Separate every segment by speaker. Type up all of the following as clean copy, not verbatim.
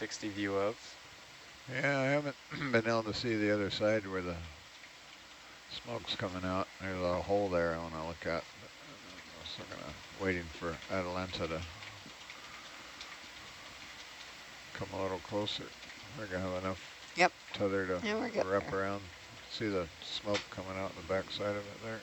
Speaker 1: 360 view of.
Speaker 2: Yeah, I haven't been able to see the other side where the smoke's coming out. There's a hole there I want to look at. But I'm still waiting for Atalanta to come a little closer. We're going to have enough tether to wrap around. See the smoke coming out the back side of it there.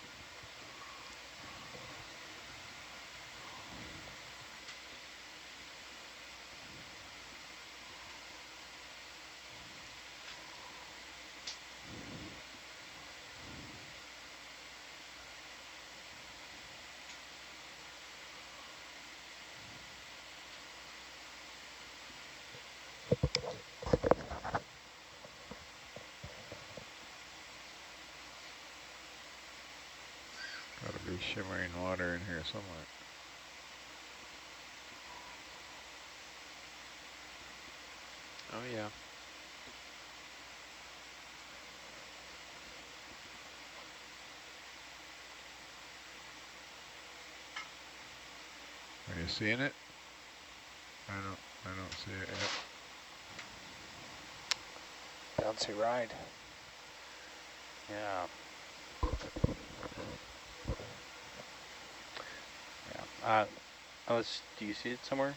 Speaker 2: Gotta be shimmering water in here somewhere.
Speaker 1: Oh yeah.
Speaker 2: Are you seeing it? I don't see it yet.
Speaker 3: Bouncy ride.
Speaker 1: Yeah. Yeah. Alice, do you see it somewhere?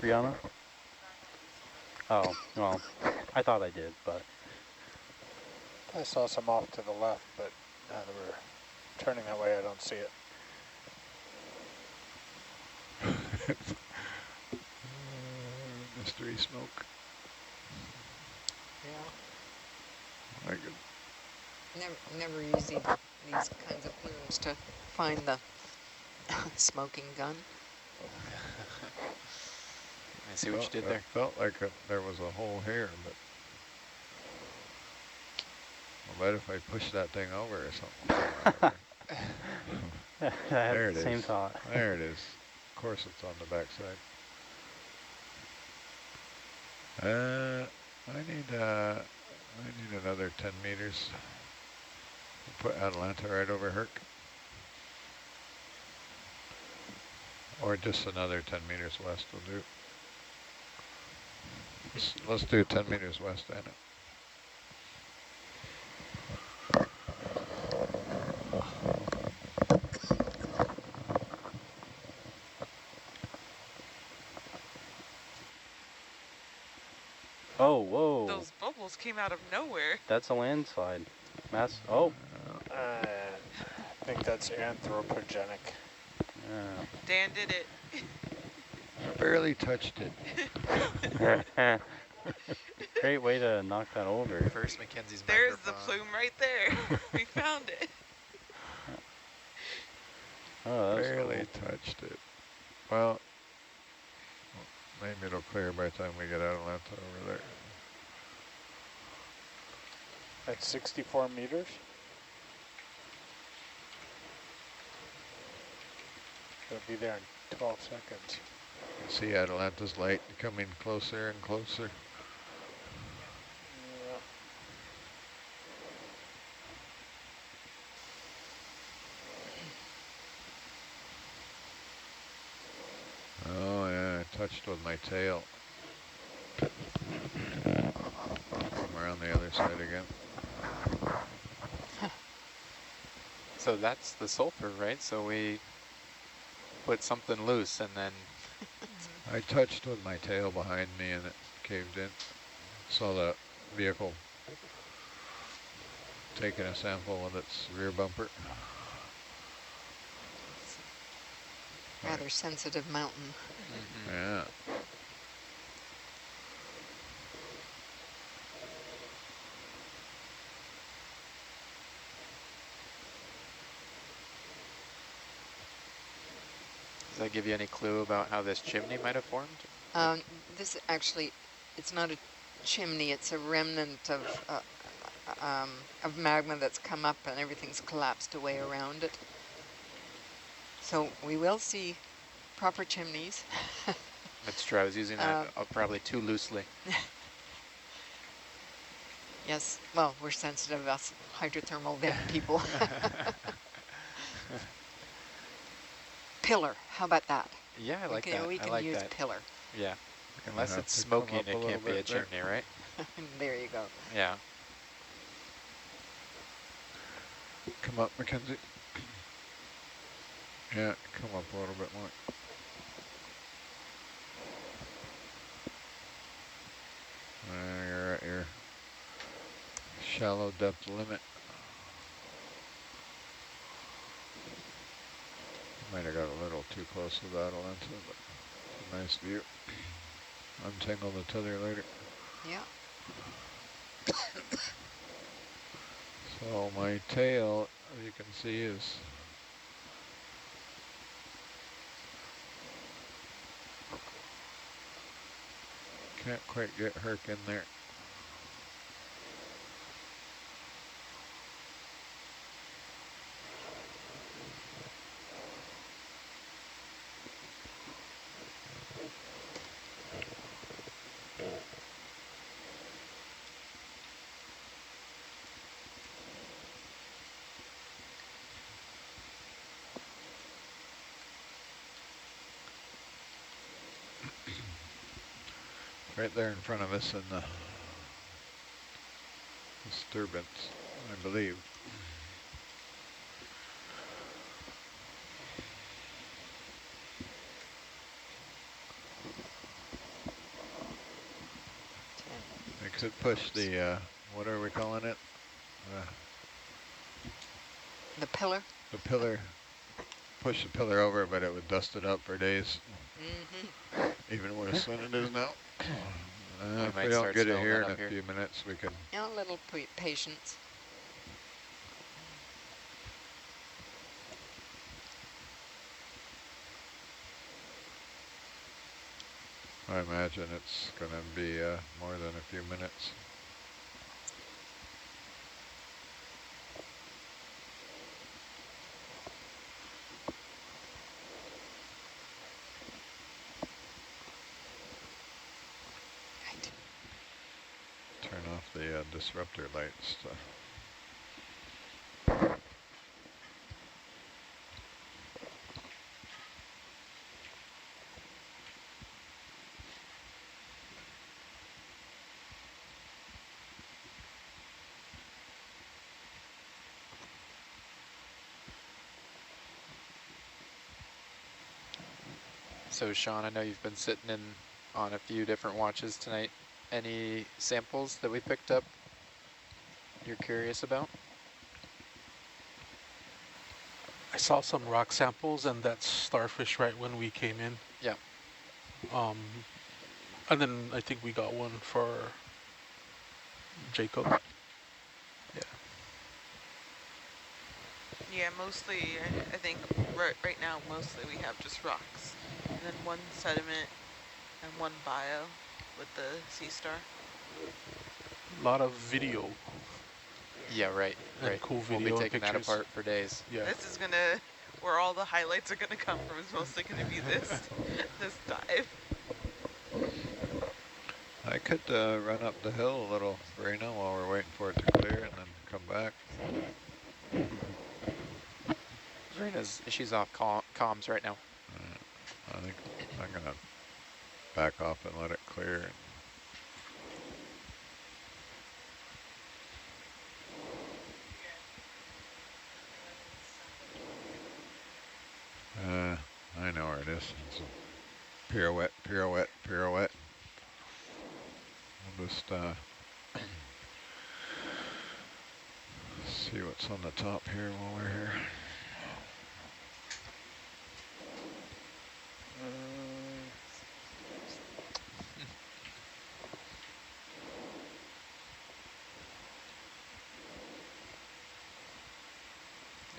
Speaker 1: Rihanna? Oh, well, I thought I did, but...
Speaker 3: I saw some off to the left, but now that we're turning that way, I don't see it.
Speaker 2: Mystery smoke.
Speaker 4: Yeah.
Speaker 2: Like it.
Speaker 4: Never easy, these kinds of plumes, to find the smoking gun.
Speaker 1: I see what you did there.
Speaker 2: It felt like there was a hole here, but I bet if I push that thing over or something. There it is.
Speaker 1: Same thought.
Speaker 2: There it is. Of course it's on the backside. I need another 10 meters. We'll put Atalanta right over Herc. Or just another 10 meters west will do. Let's do 10 meters west, Anna.
Speaker 1: Oh, whoa.
Speaker 5: Those bubbles came out of nowhere.
Speaker 1: That's a landslide. Oh.
Speaker 3: I think that's anthropogenic.
Speaker 1: Yeah.
Speaker 5: Dan did it.
Speaker 2: Barely touched it.
Speaker 1: Great way to knock that over.
Speaker 6: First Mackenzie's
Speaker 5: There's
Speaker 6: microphone.
Speaker 5: the plume right there. We found it.
Speaker 1: Oh, that was
Speaker 2: Barely
Speaker 1: cool.
Speaker 2: touched it. Well, maybe it'll clear by the time we get Atalanta over there.
Speaker 3: At 64 meters? It'll be there in 12 seconds.
Speaker 2: You see Atalanta's light coming closer and closer. Oh yeah, I touched with my tail. Come around the other side again.
Speaker 6: So that's the sulfur, right? So we put something loose and then...
Speaker 2: I touched with my tail behind me and it caved in. Saw the vehicle taking a sample of its rear bumper.
Speaker 4: Rather sensitive mountain.
Speaker 6: Mm-hmm.
Speaker 2: Yeah.
Speaker 6: Does that give you any clue about how this chimney might have formed?
Speaker 4: This actually, it's not a chimney, it's a remnant of magma that's come up and everything's collapsed away around it. So we will see proper chimneys.
Speaker 6: That's true. I was using that probably too loosely.
Speaker 4: Yes, well, we're sensitive, us hydrothermal vent people. Pillar, how about that?
Speaker 6: Yeah, I like that.
Speaker 4: We can
Speaker 6: I like
Speaker 4: use
Speaker 6: that.
Speaker 4: pillar.
Speaker 6: Yeah.
Speaker 2: gonna
Speaker 6: Unless
Speaker 2: have
Speaker 6: it's
Speaker 2: to come
Speaker 6: smoking,
Speaker 2: up a
Speaker 6: it
Speaker 2: little
Speaker 6: can't be a
Speaker 2: bit there.
Speaker 6: chimney, right?
Speaker 4: There you go.
Speaker 6: Yeah.
Speaker 2: Come up, Mackenzie. Yeah, come up a little bit more. You're at your shallow depth limit. Might have got a little too close to that lens, but it's a nice view. Untangle the tether later.
Speaker 4: Yeah.
Speaker 2: So my tail, as you can see, is can't quite get Herc in there. Right there in front of us in the disturbance, I believe. I could push the, what are we calling it?
Speaker 4: The pillar?
Speaker 2: The pillar, push the pillar over, but it would dust it up for days.
Speaker 4: Mm-hmm.
Speaker 2: Even worse than it is now. If we
Speaker 6: might
Speaker 2: don't
Speaker 6: start
Speaker 2: get it
Speaker 6: snowing
Speaker 2: here
Speaker 6: that
Speaker 2: in a
Speaker 6: up here.
Speaker 2: few minutes, we can.
Speaker 4: Yeah, a little patience.
Speaker 2: I imagine it's going to be more than a few minutes.
Speaker 4: Right.
Speaker 2: Turn off the disruptor lights.
Speaker 6: So Sean, I know you've been sitting in on a few different watches tonight. Any samples that we picked up you're curious about?
Speaker 7: I saw some rock samples and that starfish right when we came in.
Speaker 6: Yeah.
Speaker 7: And then I think we got one for Jacob. Yeah.
Speaker 5: Yeah, mostly, I think right now, mostly we have just rocks. And then one sediment and one bio with the sea star.
Speaker 7: A lot of video
Speaker 6: Yeah, right,
Speaker 7: and
Speaker 6: right.
Speaker 7: cool
Speaker 6: We'll be
Speaker 7: video and
Speaker 6: taking that
Speaker 7: pictures.
Speaker 6: apart for days.
Speaker 7: Yeah.
Speaker 5: This is gonna, where all the highlights are gonna come from is mostly gonna be this, this dive.
Speaker 2: I could run up the hill a little, Verena, while we're waiting for it to clear and then come back.
Speaker 6: She's off comms right now.
Speaker 2: I think I'm going to back off and let it clear. I know where it is. It's a pirouette, pirouette, pirouette. We'll just see what's on the top here while we're here.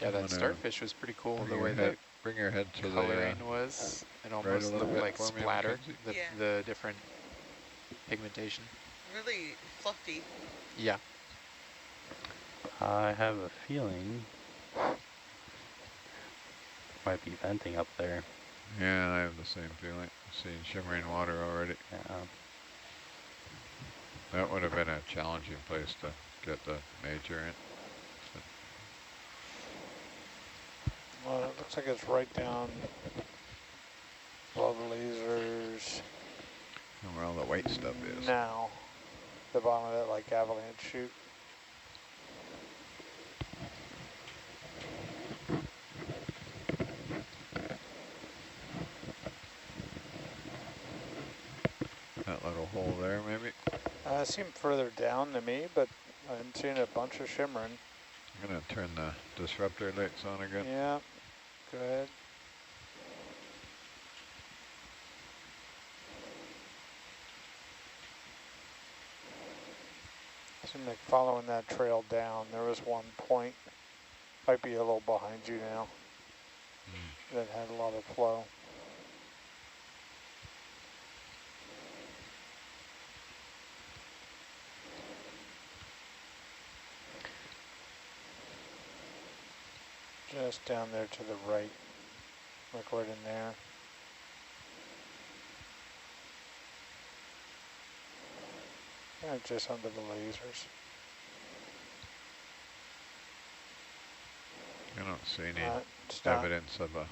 Speaker 6: Yeah, that starfish was pretty cool. The way
Speaker 2: bring your head to
Speaker 6: coloring was. It almost looked like splatter, the different pigmentation.
Speaker 5: Really fluffy.
Speaker 6: Yeah.
Speaker 1: I have a feeling might be venting up there.
Speaker 2: Yeah, I have the same feeling. I'm seeing shimmering water already.
Speaker 1: Yeah.
Speaker 2: That would have been a challenging place to get the major in.
Speaker 3: Well, it looks like it's right down below the lasers.
Speaker 2: And where all the white stuff is.
Speaker 3: Now, the bottom of that like avalanche chute.
Speaker 2: That little hole there, maybe.
Speaker 3: It seemed further down to me, but I'm seeing a bunch of shimmering.
Speaker 2: I'm gonna turn the disruptor lights on again.
Speaker 3: Yeah, go ahead. Seemed like following that trail down, there was one point, might be a little behind you now, that had a lot of flow. Just down there to the right, like right in there. Yeah, just under the lasers.
Speaker 2: I don't see any
Speaker 3: It's not,
Speaker 2: evidence of a,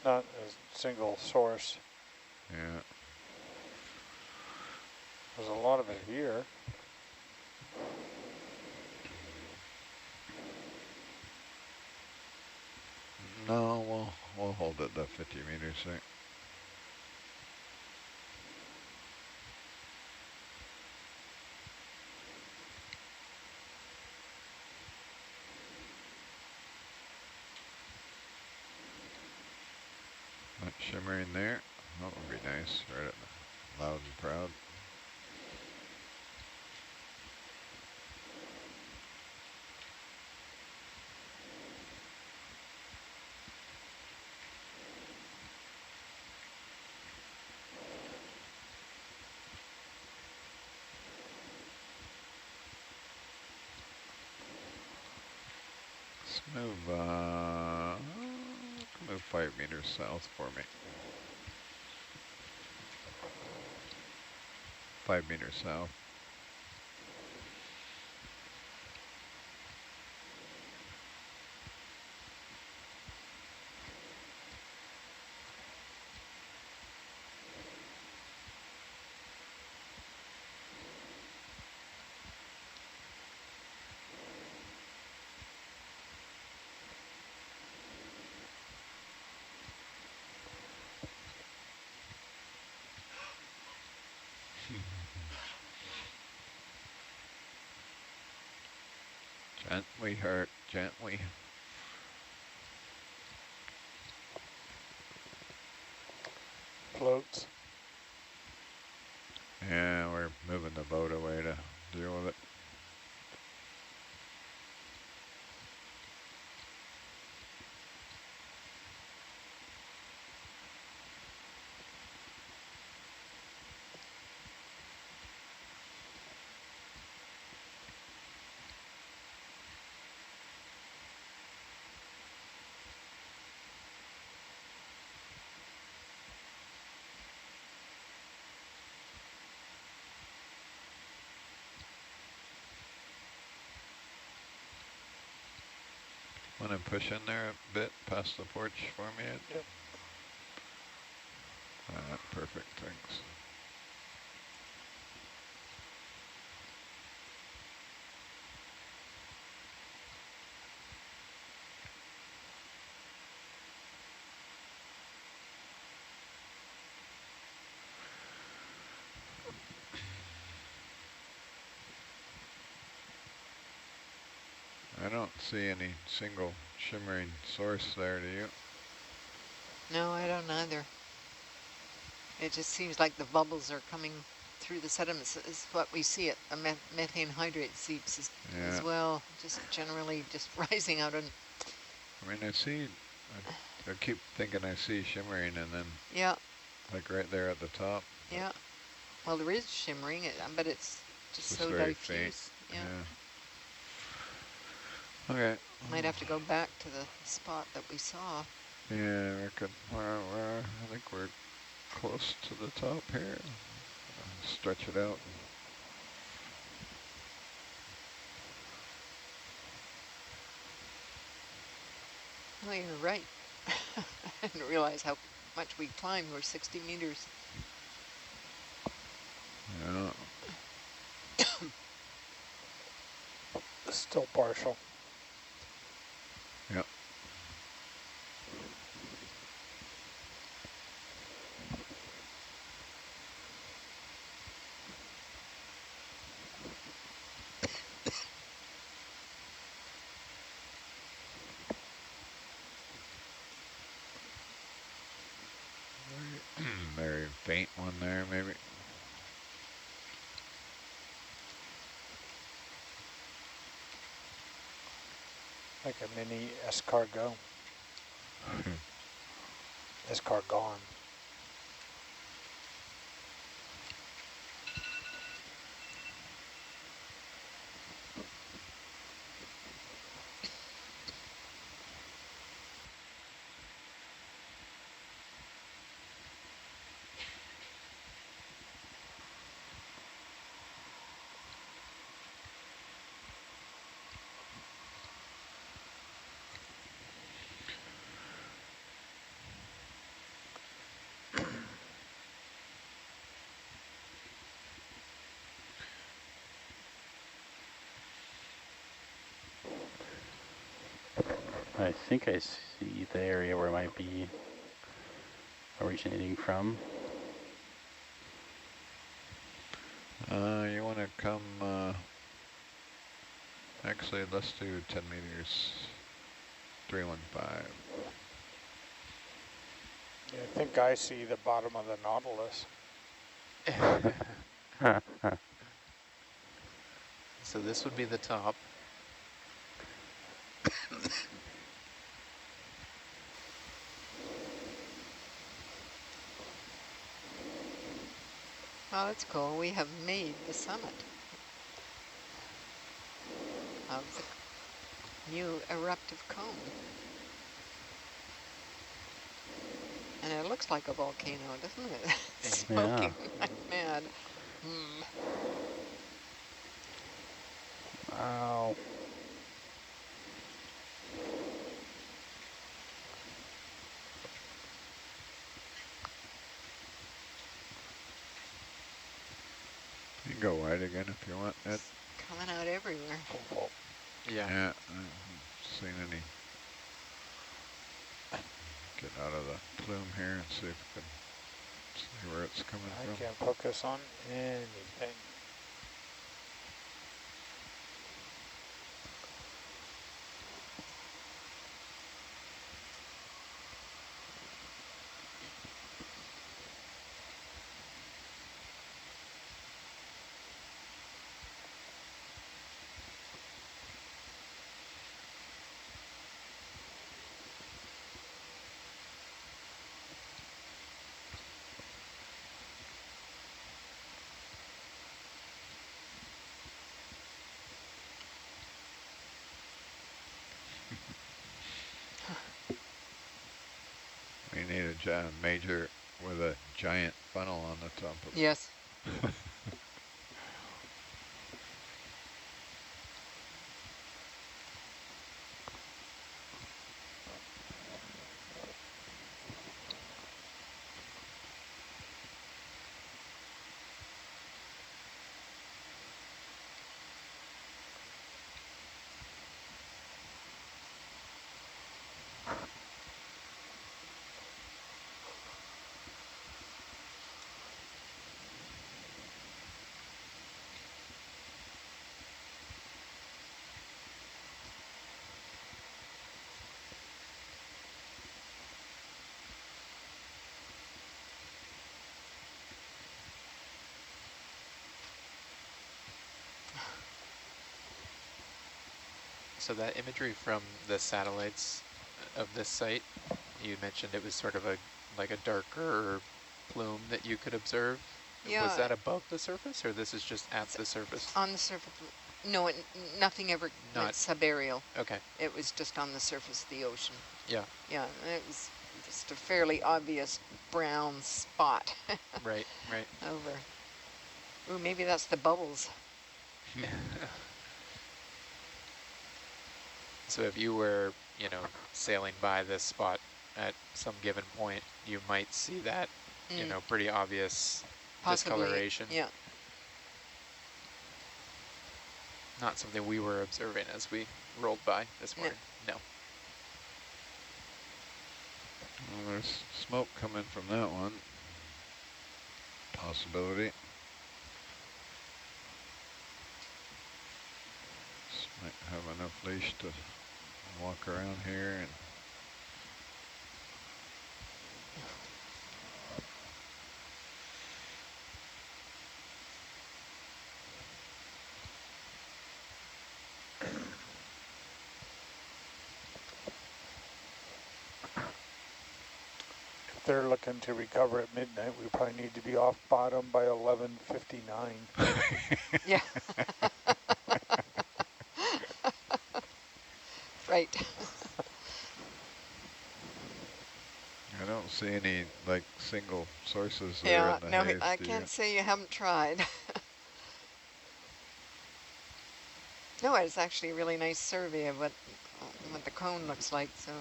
Speaker 3: not a single source.
Speaker 2: yeah.
Speaker 3: There's a lot of it here.
Speaker 2: No, we'll hold it the 50 meters there. That shimmering there, that would be nice, right at loud and proud. Let's move 5 meters south for me. 5 meters south. Gently, Hurt, gently.
Speaker 3: Floats.
Speaker 2: Yeah, we're moving the boat away to deal with it. Want to push in there a bit past the porch for me?
Speaker 3: Yep.
Speaker 2: Perfect, thanks. I don't see any single shimmering source there, do you?
Speaker 4: No, I don't either. It just seems like the bubbles are coming through the sediments is what we see at the methane hydrate seeps as well, just generally just rising out. And
Speaker 2: I mean, I keep thinking I see shimmering and then
Speaker 4: yeah,
Speaker 2: like right there at the top.
Speaker 4: yeah. Well, there is shimmering, but it's just so
Speaker 2: very
Speaker 4: diffuse.
Speaker 2: faint.
Speaker 4: Yeah.
Speaker 2: Okay.
Speaker 4: Might have to go back to the spot that we saw.
Speaker 2: Yeah, I reckon. I think we're close to the top here. Stretch it out.
Speaker 4: Oh, you're right. I didn't realize how much we climbed. We're 60 meters.
Speaker 3: Still partial.
Speaker 2: Yep. Very faint one there, maybe.
Speaker 3: Like a mini escargot. Escargon.
Speaker 1: I think I see the area where it might be originating from.
Speaker 2: You want to come, actually, let's do 10 meters, 315.
Speaker 3: Yeah, I think I see the bottom of the Nautilus.
Speaker 6: So this would be the top.
Speaker 4: Oh, that's cool. We have made the summit of the new eruptive cone. And it looks like a volcano, doesn't it? Smoking like mad.
Speaker 1: Ow.
Speaker 2: You can go wide again if you want, Ed.
Speaker 4: It's coming out everywhere.
Speaker 3: Oh,
Speaker 6: Yeah.
Speaker 2: Yeah, I haven't seen any. Get out of the plume here and see if we can see where it's coming
Speaker 3: I
Speaker 2: from.
Speaker 3: can't focus on anything.
Speaker 2: We need a major with a giant funnel on the top of it.
Speaker 4: Yes.
Speaker 6: So that imagery from the satellites of this site, you mentioned it was sort of like a darker plume that you could observe.
Speaker 4: Yeah.
Speaker 6: Was that above the surface, or this is just at the surface?
Speaker 4: On the surface. No, nothing ever went subaerial.
Speaker 6: Okay.
Speaker 4: It was just on the surface of the ocean.
Speaker 6: Yeah.
Speaker 4: Yeah, it was just a fairly obvious brown spot.
Speaker 6: Right, right.
Speaker 4: Over. Ooh, maybe that's the bubbles.
Speaker 6: So if you were, sailing by this spot at some given point, you might see that, pretty obvious
Speaker 4: Possibly,
Speaker 6: discoloration.
Speaker 4: yeah.
Speaker 6: Not something we were observing as we rolled by this morning. No.
Speaker 2: Well, there's smoke coming from that one. Possibility. Just might have enough leash to walk around here and
Speaker 3: If they're looking to recover at midnight, we probably need to be off bottom by 11:59.
Speaker 4: Yeah. Right.
Speaker 2: I don't see any like single sources there
Speaker 4: Yeah,
Speaker 2: in the
Speaker 4: no,
Speaker 2: haze,
Speaker 4: I
Speaker 2: do you?
Speaker 4: can't say you haven't tried. No, it's actually a really nice survey of what the cone looks like, so.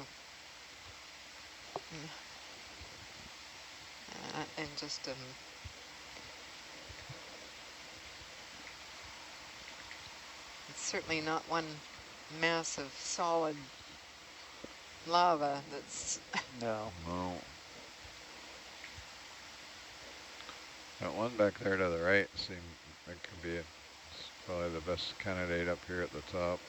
Speaker 4: And just, it's certainly not one mass of solid lava that's,
Speaker 3: No.
Speaker 2: No. That one back there to the right seemed like could be it's probably the best candidate up here at the top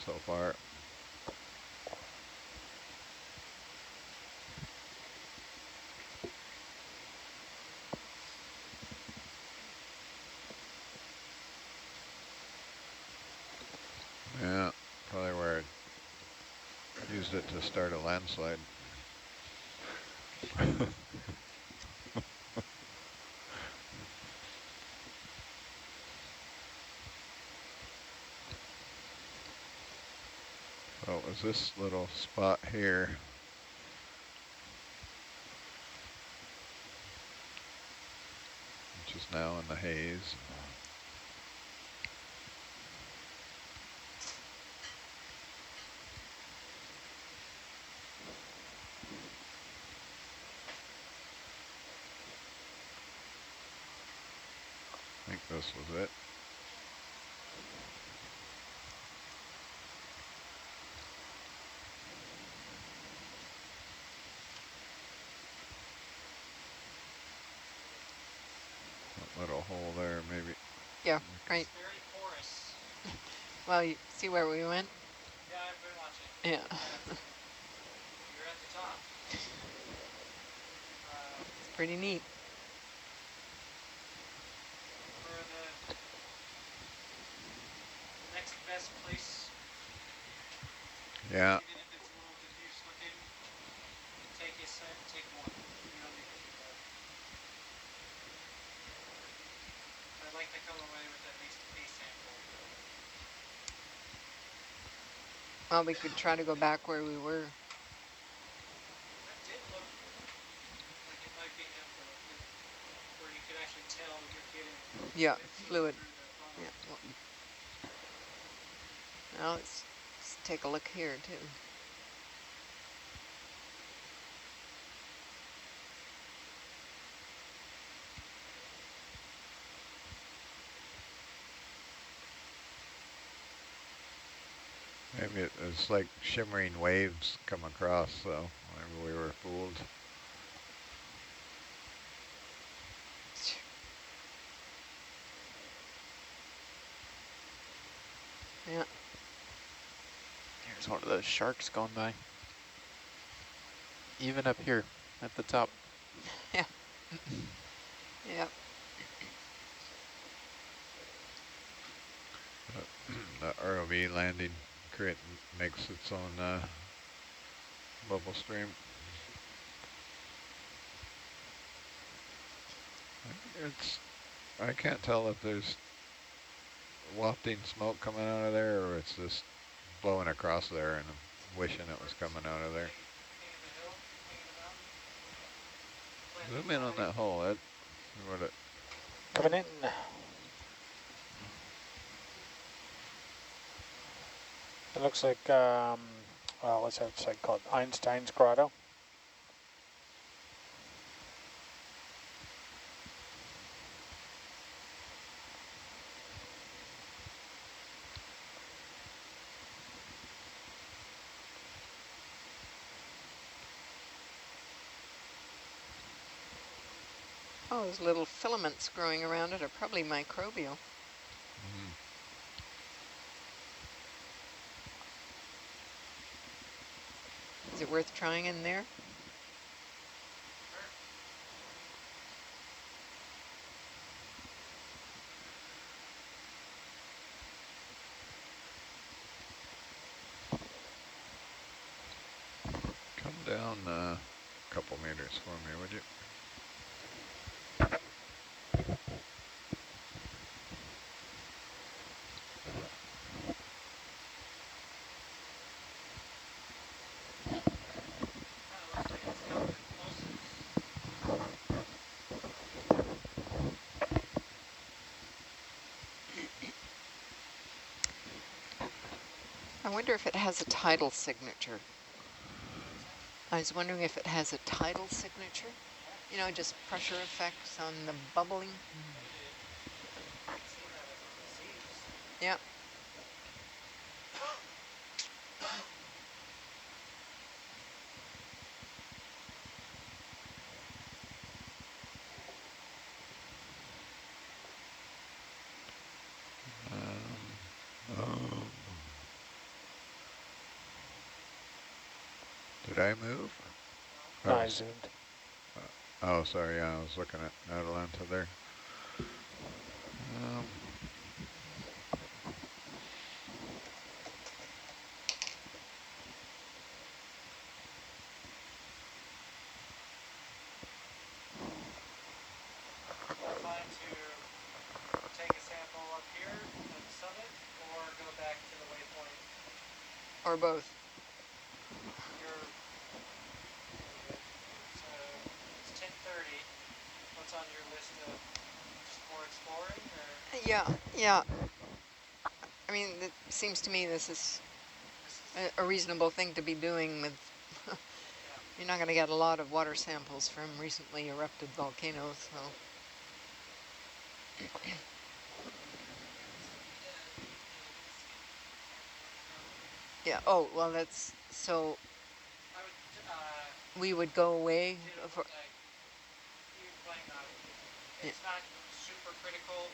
Speaker 2: so far. Yeah, probably where I used it to start a landslide. Oh, it was this little spot here. Which is now in the haze. I think this was it. That little hole there, maybe.
Speaker 4: yeah, right.
Speaker 8: Very porous.
Speaker 4: Well, you see where we went?
Speaker 8: Yeah, I've been watching.
Speaker 4: Yeah.
Speaker 8: You're at the top.
Speaker 4: It's pretty neat.
Speaker 8: For the next best place,
Speaker 2: Yeah.
Speaker 8: even if it's a little diffuse looking, take a set, take one. You don't need to keep that. I like to come away with at least a sample.
Speaker 4: Well, we could try to go back where we were.
Speaker 8: That did look like it might be info, where you could actually tell you're getting
Speaker 4: Yeah,
Speaker 8: fluid
Speaker 4: fluid.
Speaker 8: through the funnel.
Speaker 4: Yeah. Well, let's take a look here, too.
Speaker 2: Maybe it was like shimmering waves come across, so maybe we were fooled.
Speaker 4: Yeah.
Speaker 6: Here's one of those sharks going by. Even up here at the top.
Speaker 4: Yeah. Yep.
Speaker 2: The ROV landing makes its own bubble stream. I can't tell if there's wafting smoke coming out of there or it's just blowing across there and I'm wishing it was coming out of there. Zoom in on that hole, Ed. See what it
Speaker 3: Coming in. It looks like, what's that site called? Einstein's Grotto.
Speaker 4: Oh, those little filaments growing around it are probably microbial.
Speaker 2: Mm.
Speaker 4: Is it worth trying in there?
Speaker 2: Come down a couple meters for me, would you?
Speaker 8: Kind of looks like it's coming closer.
Speaker 4: I wonder if it has a tidal signature.
Speaker 8: What's that?
Speaker 4: I was wondering if it has a tidal signature.
Speaker 8: Yeah,
Speaker 4: You know, just pressure effects on the bubbling.
Speaker 8: maybe. I've seen that in seas.
Speaker 4: Yeah.
Speaker 2: Oh. Did I move?
Speaker 3: No,
Speaker 2: Oh,
Speaker 3: I zoomed.
Speaker 2: oh, sorry. Yeah, I was looking at Atalanta there.
Speaker 8: Plan to take a sample up here at the summit or go back to the waypoint.
Speaker 4: Or both.
Speaker 8: You're really good. So it's 10:30. What's on your list of just more exploring or
Speaker 4: Yeah, yeah. I mean, it seems to me this is
Speaker 8: this is
Speaker 4: a reasonable thing to be doing with.
Speaker 8: yeah.
Speaker 4: You're not going to get a lot of water samples from recently erupted volcanoes, so. Yeah, oh, well, that's, so
Speaker 8: I would
Speaker 4: we would go away
Speaker 8: do
Speaker 4: for,
Speaker 8: like you playing
Speaker 4: yeah,
Speaker 8: it's not super critical.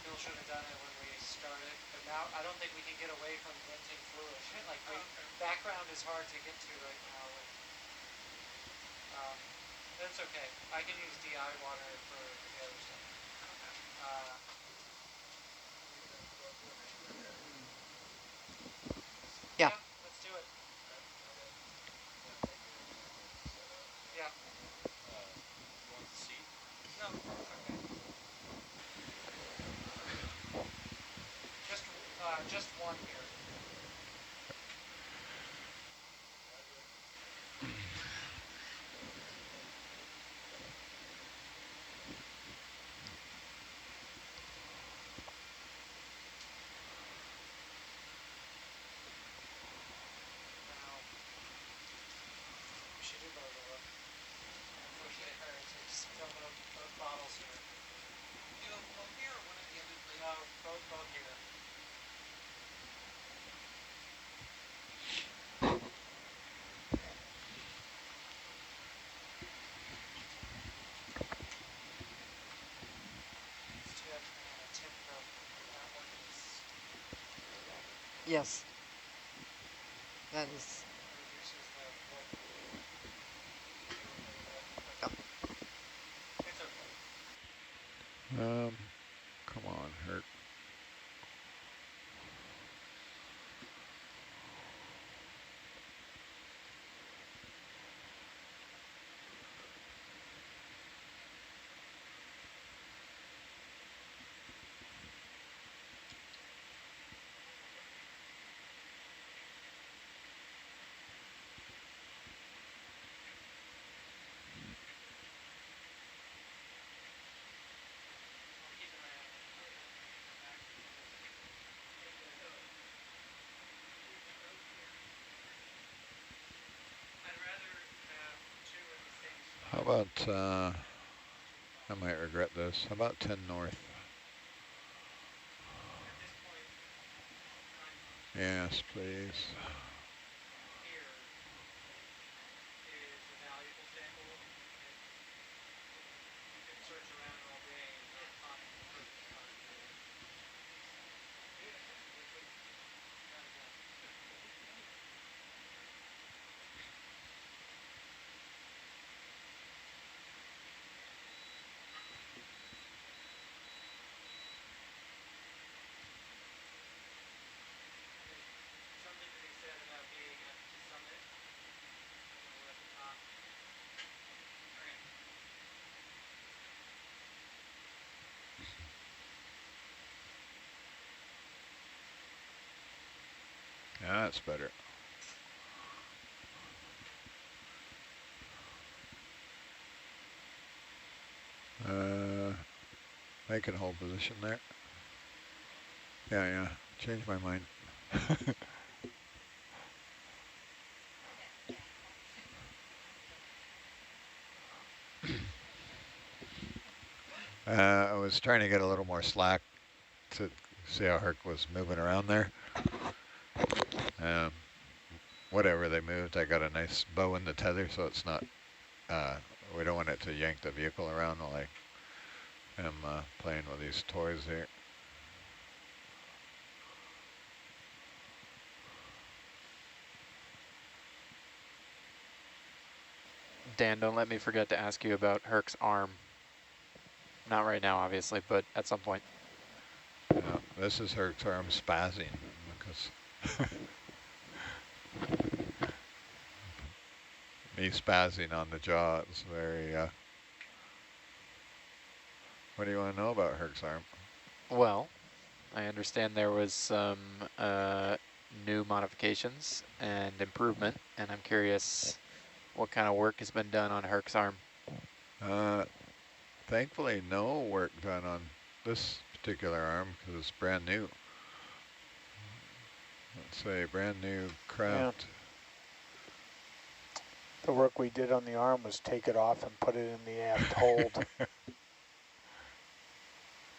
Speaker 8: Bill should have done it when we started, but now I don't think we can get away from venting fluid. Like background is hard to get to right now. With, that's okay. I can use DI water for the other stuff.
Speaker 4: yeah,
Speaker 8: Yeah, let's do it. Yeah. No, it's okay. Just one here. Now, we should do both of them. Unfortunately, or just fill both bottles here. Do them both here or one at the other place? No, both here. It's too bad a tip broke. That one is
Speaker 4: yes, that is,
Speaker 8: reduces the what do a little bit, but
Speaker 4: yeah.
Speaker 8: it's okay.
Speaker 2: Come on, Hurt.
Speaker 8: I'll keep an eye on it. I'd rather have two at the same
Speaker 2: How
Speaker 8: spot.
Speaker 2: about, I might regret this. How about 10 north?
Speaker 8: At this point,
Speaker 2: Yes, please.
Speaker 8: here is a valuable thing.
Speaker 2: That's better. I can hold position there. Yeah, change my mind. I was trying to get a little more slack to see how Herc was moving around there. Whatever they moved, I got a nice bow in the tether, so it's not, we don't want it to yank the vehicle around while I am playing with these toys here.
Speaker 6: Dan, don't let me forget to ask you about Herc's arm. Not right now, obviously, but at some point.
Speaker 2: Yeah, this is Herc's arm spazzing because me spazzing on the jaw is very, what do you want to know about Herc's arm?
Speaker 6: Well, I understand there was some new modifications and improvement, and I'm curious what kind of work has been done on Herc's arm.
Speaker 2: Thankfully, no work done on this particular arm because it's brand new. Let's say brand new craft.
Speaker 3: Yeah. The work we did on the arm was take it off and put it in the aft hold.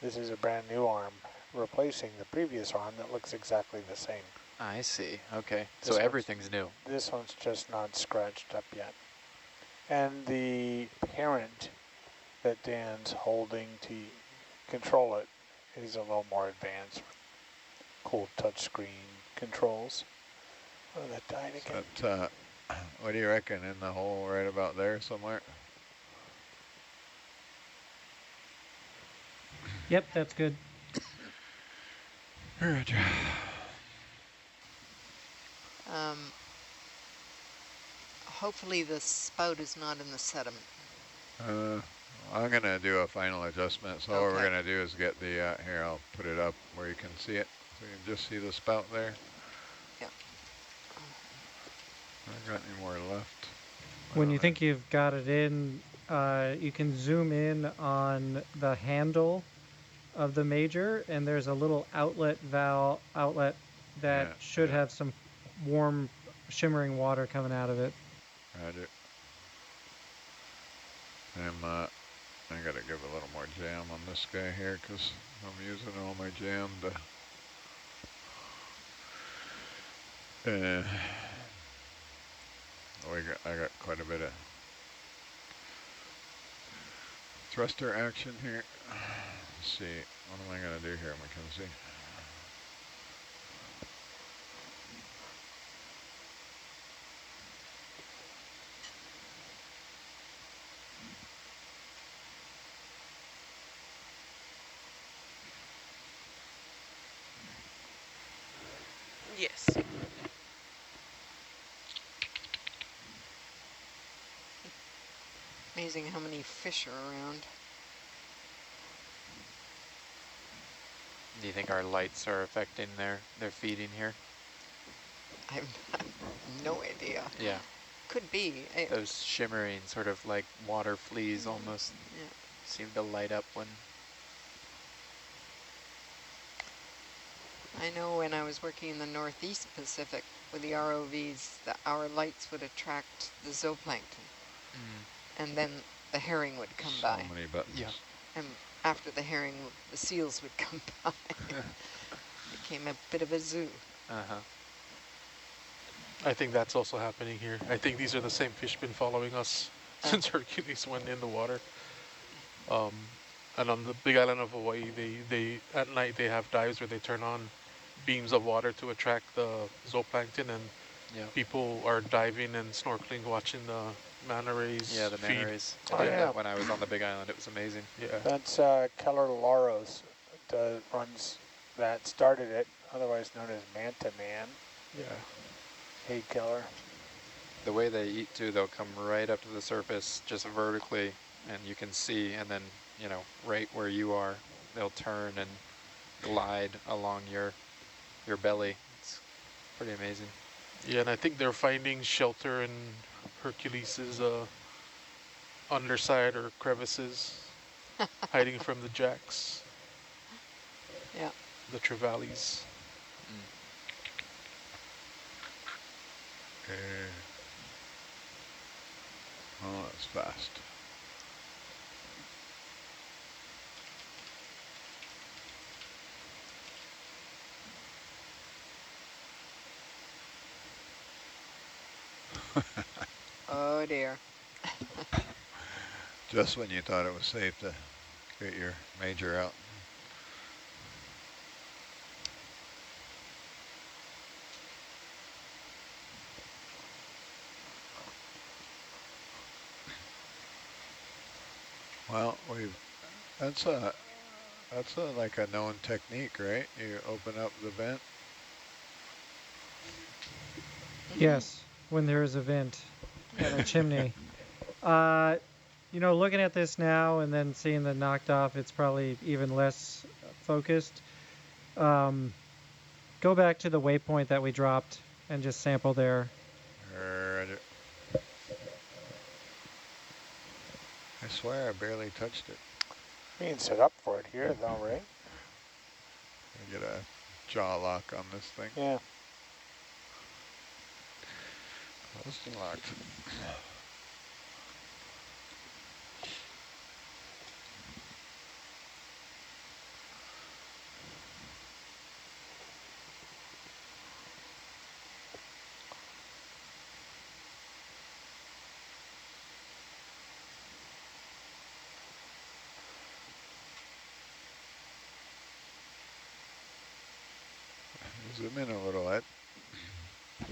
Speaker 3: This is a brand new arm, replacing the previous arm that looks exactly the same.
Speaker 6: I see. Okay.
Speaker 3: This
Speaker 6: So everything's new.
Speaker 3: This one's just not scratched up yet. And the parent that Dan's holding to control it is a little more advanced. Cool touchscreen controls. Oh, that died again.
Speaker 2: But, what do you reckon, in the hole right about there somewhere?
Speaker 8: Yep, that's good.
Speaker 2: Roger.
Speaker 4: Hopefully the spout is not in the sediment.
Speaker 2: I'm going to do a final adjustment. So what we're going to do is get the, here, I'll put it up where you can see it. So you can just see the spout there.
Speaker 4: Yep.
Speaker 2: I got any more left?
Speaker 8: When you think you've got it in, you can zoom in on the handle of the major, and there's a little outlet that should have some warm, shimmering water coming out of it.
Speaker 2: Roger. I got to give a little more jam on this guy here because I'm using all my jam to. I got quite a bit of thruster action here. Let's see, what am I going to do here, Mackenzie?
Speaker 5: Yes.
Speaker 4: Amazing how many fish are around.
Speaker 6: Do you think our lights are affecting their feeding here?
Speaker 4: I have no idea.
Speaker 6: Yeah.
Speaker 4: Could be.
Speaker 6: Those shimmering sort of like water fleas almost seem to light up when...
Speaker 4: I know when I was working in the Northeast Pacific with the ROVs, our lights would attract the zooplankton. And then the herring would come by.
Speaker 2: So many buttons.
Speaker 6: Yeah.
Speaker 4: And after the herring, the seals would come by. It became a bit of a zoo.
Speaker 7: I think that's also happening here. I think these are the same fish been following us since Hercules went in the water. And on the big island of Hawaii, they at night they have dives where they turn on beams of water to attract the zooplankton, and people are diving and snorkeling, watching the manta rays.
Speaker 6: Yeah, the manta rays.
Speaker 3: Oh,
Speaker 6: I did
Speaker 3: yeah.
Speaker 6: that when I was on the big island. It was amazing.
Speaker 7: Yeah.
Speaker 3: That's Keller Laros runs that, started it, otherwise known as Manta Man.
Speaker 7: Yeah.
Speaker 3: Hey, Keller.
Speaker 6: The way they eat too, they'll come right up to the surface just vertically, and you can see, and then, you know, right where you are, they'll turn and glide along your belly. It's Pretty amazing.
Speaker 7: Yeah, and I think they're finding shelter in Hercules's underside or crevices, hiding from the jacks,
Speaker 4: Yeah.
Speaker 7: the trevally.
Speaker 6: Mm.
Speaker 2: Okay. Oh, that's fast.
Speaker 4: Oh dear.
Speaker 2: Just when you thought it was safe to get your major out. Well, that's like a known technique, right? You open up the vent.
Speaker 8: Yes, when there is a vent and a chimney. You know, looking at this now and then seeing the knocked off, it's probably even less focused. Go back to the waypoint that we dropped and just sample there.
Speaker 2: I swear I barely touched it.
Speaker 3: Being set up for it here, though, right?
Speaker 2: I get a jaw lock on this thing.
Speaker 3: Yeah.
Speaker 2: Closed and locked. Zoom in a little, Ed. I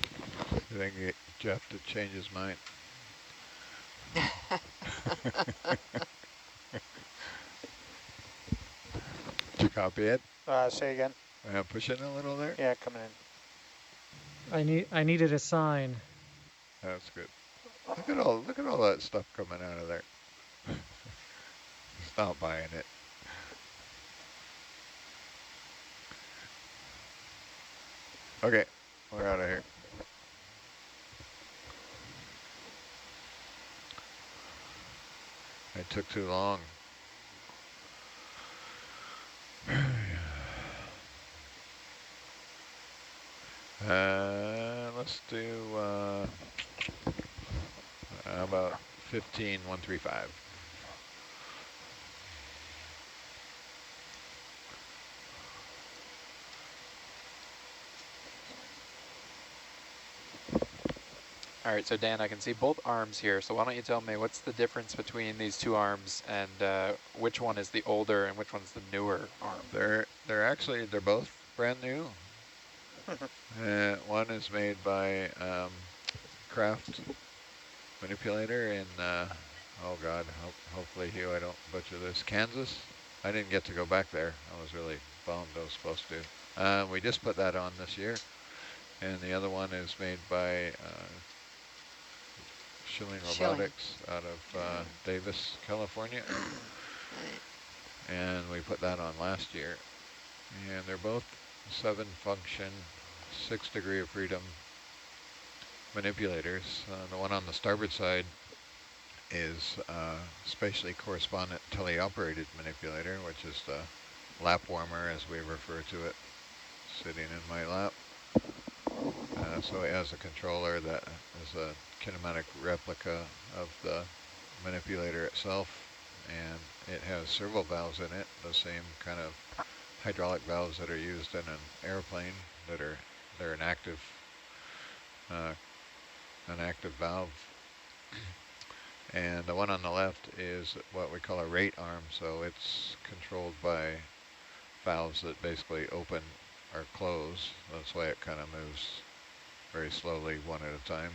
Speaker 2: think Jeff to change his mind. Did you copy it?
Speaker 3: Say again.
Speaker 2: Push it a little there.
Speaker 3: Yeah, coming in.
Speaker 8: I needed a sign.
Speaker 2: That's good. Look at all that stuff coming out of there. Stop buying it. Okay, we're out of here. It took too long. Let's do about 15,135.
Speaker 6: All right, so Dan, I can see both arms here. So why don't you tell me what's the difference between these two arms and which one is the older and which one's the newer arm?
Speaker 2: They're both brand new. One is made by Craft manipulator in oh God, hopefully Hugh, I don't butcher this, Kansas. I didn't get to go back there. I was really bummed. I was supposed to. We just put that on this year, and the other one is made by Schilling Robotics out of Davis, California, and we put that on last year. And they're both 7-function, 6 degree of freedom manipulators. The one on the starboard side is spatially correspondent teleoperated manipulator, which is the lap warmer as we refer to it, sitting in my lap. So it has a controller that is a kinematic replica of the manipulator itself, and it has servo valves in it, the same kind of hydraulic valves that are used in an airplane. They're an active valve. And the one on the left is what we call a rate arm, so it's controlled by valves that basically open or close. That's why it kind of moves very slowly, one at a time.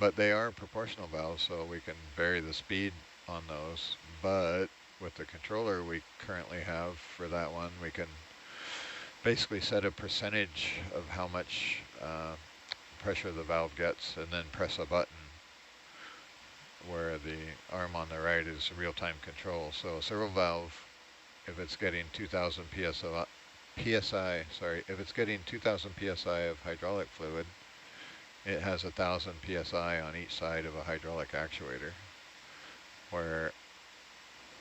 Speaker 2: But they are proportional valves, so we can vary the speed on those. But with the controller we currently have for that one, we can basically set a percentage of how much pressure the valve gets and then press a button, where the arm on the right is real-time control. So a servo valve, if it's getting 2,000 PSI, sorry, if it's getting 2,000 PSI of hydraulic fluid, it has 1,000 PSI on each side of a hydraulic actuator, where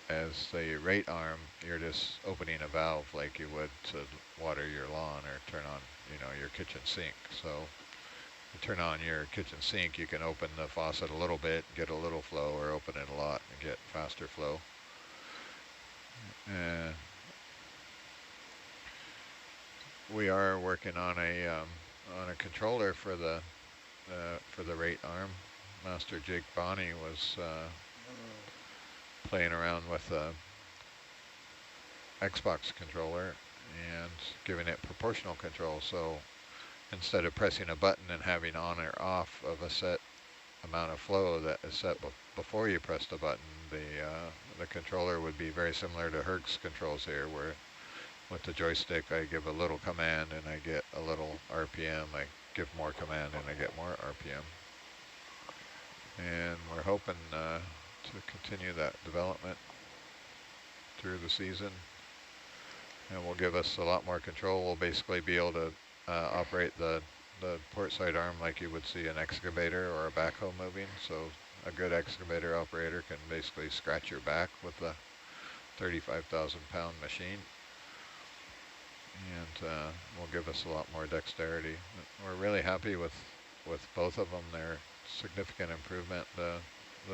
Speaker 2: as the rate arm, you're just opening a valve like you would to water your lawn or turn on, your kitchen sink. So you turn on your kitchen sink, you can open the faucet a little bit, get a little flow, or open it a lot and get faster flow. We are working on a controller for the rate arm. Master Jake Bonney was playing around with a Xbox controller and giving it proportional control. So instead of pressing a button and having on or off of a set amount of flow that is set before you press the button, the controller would be very similar to Herc's controls here, where with the joystick I give a little command and I get a little RPM, I give more command and I get more RPM. And we're hoping to continue that development through the season, and will give us a lot more control. We'll basically be able to operate the port side arm like you would see an excavator or a backhoe moving. So a good excavator operator can basically scratch your back with a 35,000 pound machine, and will give us a lot more dexterity. We're really happy with both of them. They're significant improvement. The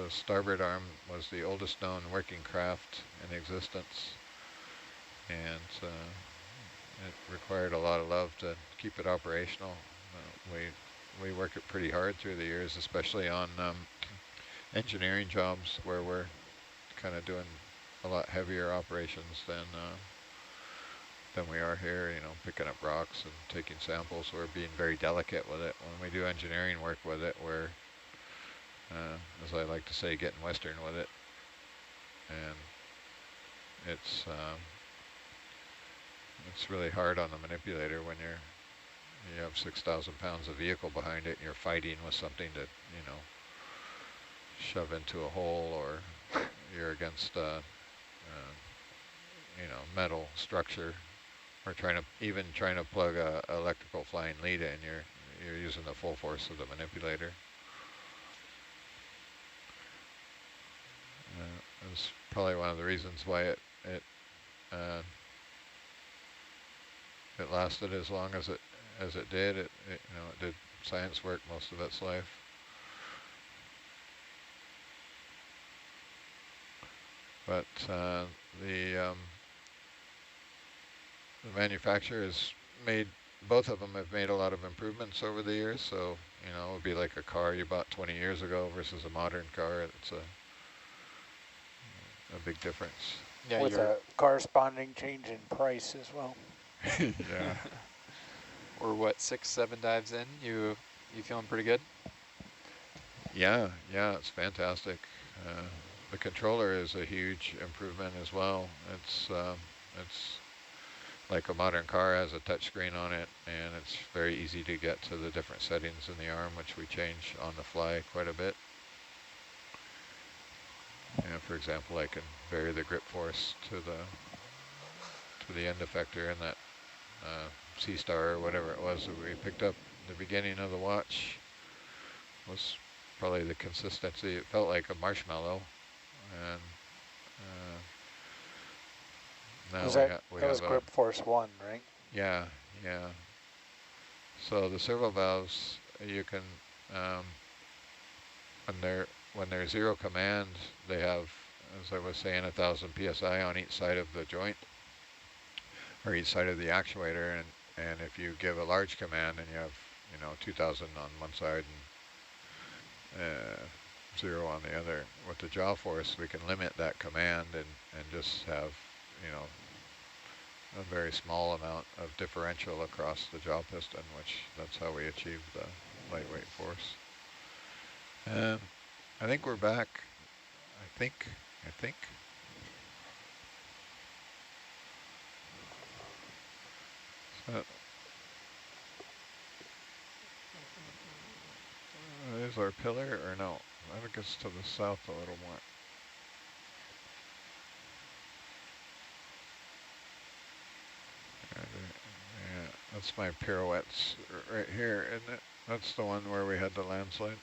Speaker 2: starboard arm was the oldest known working craft in existence, and it required a lot of love to keep it operational. We work it pretty hard through the years, especially on engineering jobs where we're kind of doing a lot heavier operations than we are here, picking up rocks and taking samples. We're being very delicate with it. When we do engineering work with it, we're, as I like to say, getting Western with it. And it's really hard on the manipulator when you have 6,000 pounds of vehicle behind it and you're fighting with something to, shove into a hole, or you're against metal structure, or trying to plug a electrical flying lead in. You're using the full force of the manipulator. That's probably one of the reasons why it lasted as long as it did. It did science work most of its life. But the manufacturer has made, both of them have made a lot of improvements over the years. So, it would be like a car you bought 20 years ago versus a modern car. It's a big difference.
Speaker 3: Yeah, with a corresponding change in price as well.
Speaker 2: Yeah.
Speaker 6: We're what, 6-7 dives in? You feeling pretty good?
Speaker 2: Yeah, it's fantastic. The controller is a huge improvement as well. It's like a modern car, has a touch screen on it, and it's very easy to get to the different settings in the arm, which we change on the fly quite a bit. And for example, I can vary the grip force to the end effector in that Sea Star or whatever it was that we picked up in the beginning of the watch. Was probably the consistency. It felt like a marshmallow, and now
Speaker 3: that was grip force 1, right?
Speaker 2: Yeah. So the servo valves, you can when they're zero command, they have, as I was saying, 1,000 PSI on each side of the joint, or each side of the actuator, and if you give a large command and you have 2,000 on one side and 0 on the other, with the jaw force we can limit that command and just have a very small amount of differential across the jaw piston, which that's how we achieve the lightweight force. I think we're back. I think. So, is our pillar or no? I think it's to the south a little more. That's my pirouettes right here, isn't it? That's the one where we had the landslide.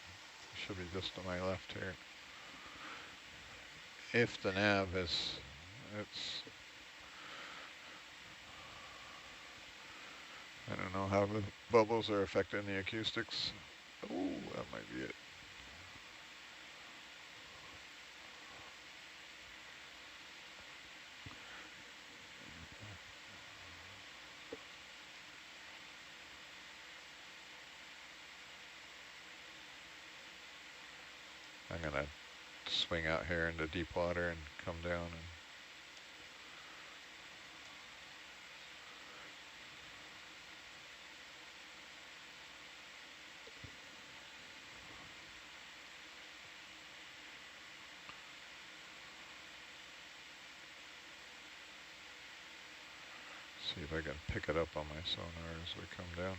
Speaker 2: Should be just to my left here. If the nav is, it's, I don't know how the bubbles are affecting the acoustics. Oh, that might be it. I'm gonna swing out here into deep water and come down and see if I can pick it up on my sonar as we come down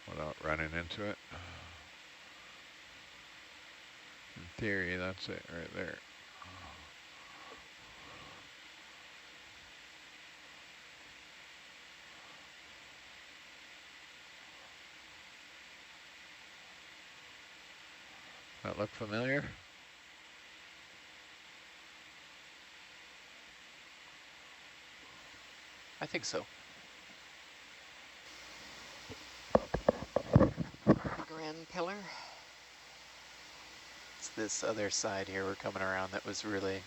Speaker 2: without running into it. In theory, that's it right there. That look familiar?
Speaker 6: I think so.
Speaker 4: Grand pillar.
Speaker 6: It's this other side here we're coming around that was really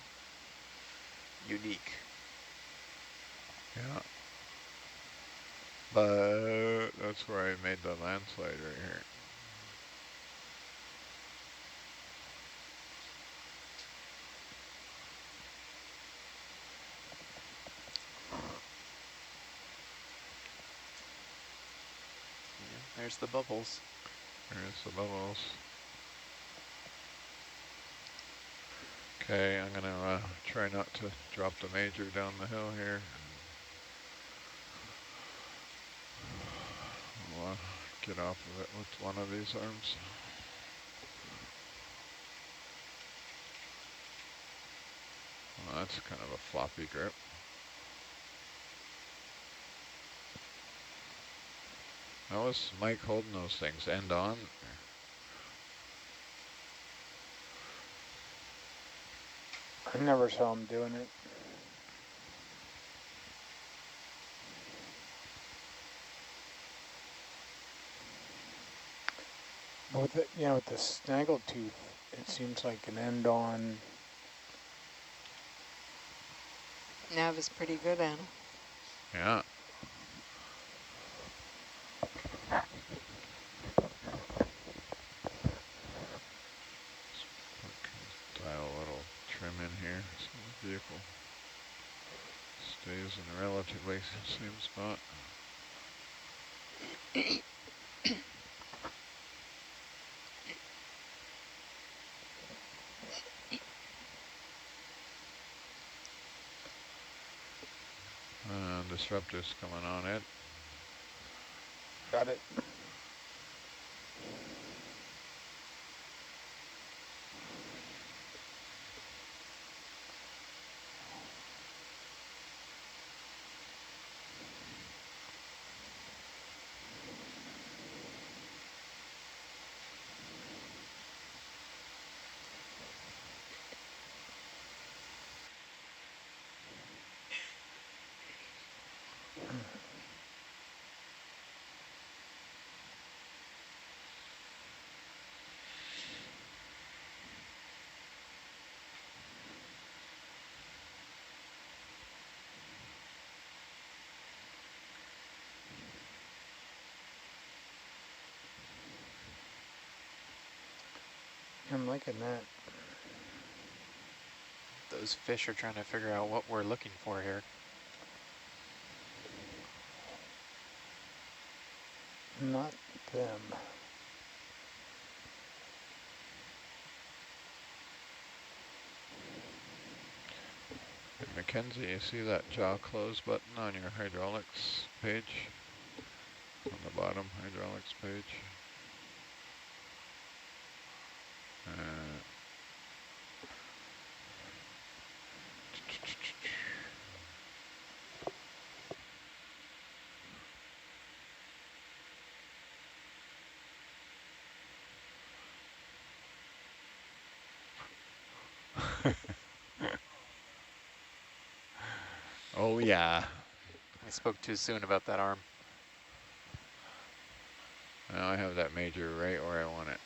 Speaker 6: unique.
Speaker 2: Yeah. But that's where I made the landslide right here.
Speaker 6: Yeah, there's the bubbles.
Speaker 2: There's the bubbles. Okay, I'm gonna try not to drop the major down the hill here. I'll get off of it with one of these arms. Well, that's kind of a floppy grip. How was Mike holding those things? End on?
Speaker 3: I never saw him doing it. With it, yeah, with the snaggle tooth, it seems like an end on.
Speaker 4: Nav is pretty good, Anna.
Speaker 2: Yeah. Dial a little trim in here so the vehicle stays in a relatively same spot. Disruptors coming on it.
Speaker 3: Got it. I'm liking that.
Speaker 6: Those fish are trying to figure out what we're looking for here.
Speaker 3: Not them.
Speaker 2: Hey, Mackenzie, you see that jaw close button on your hydraulics page? On the bottom hydraulics page? Oh yeah.
Speaker 6: I spoke too soon about that arm.
Speaker 2: Now I have that major right where I want it.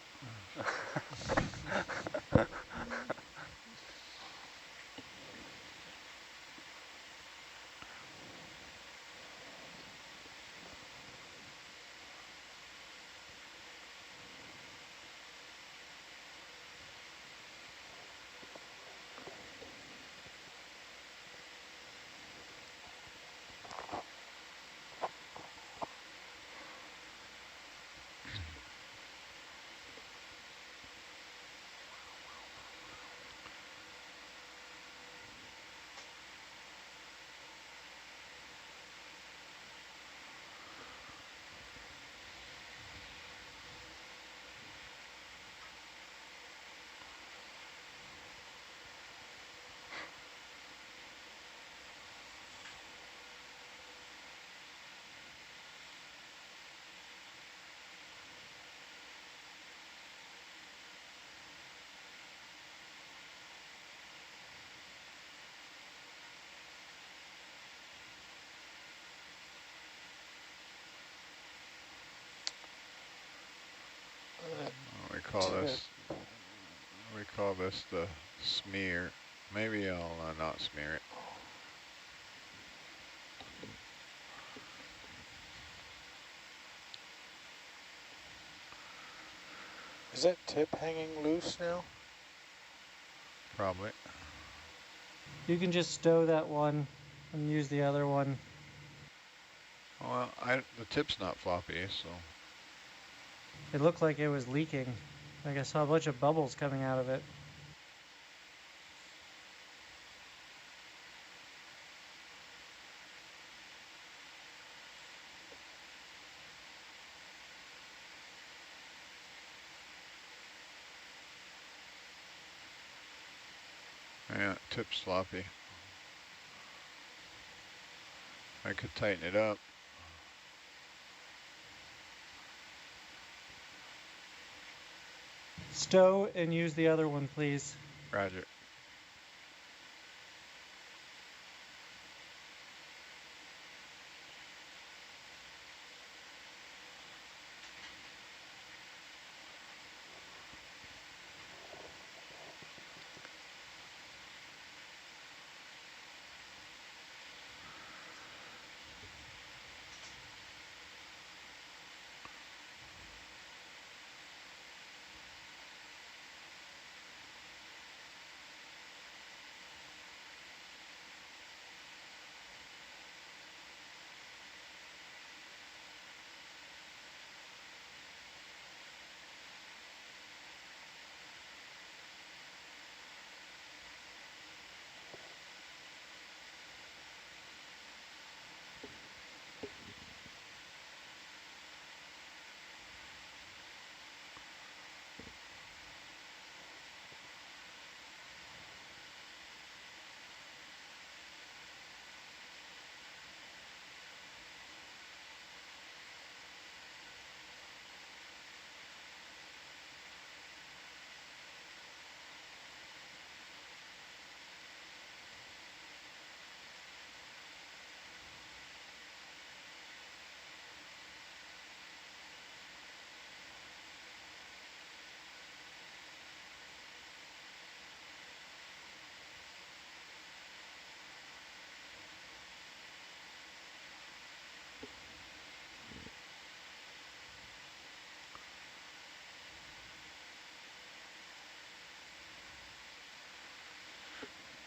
Speaker 2: We call this the smear. Maybe I'll not smear it.
Speaker 3: Is that tip hanging loose now?
Speaker 2: Probably.
Speaker 8: You can just stow that one and use the other one.
Speaker 2: Well, the tip's not floppy, so.
Speaker 8: It looked like it was leaking. Like I saw a bunch of bubbles coming out of it.
Speaker 2: Yeah, tip's sloppy. I could tighten it up.
Speaker 8: Stow and use the other one, please.
Speaker 2: Roger.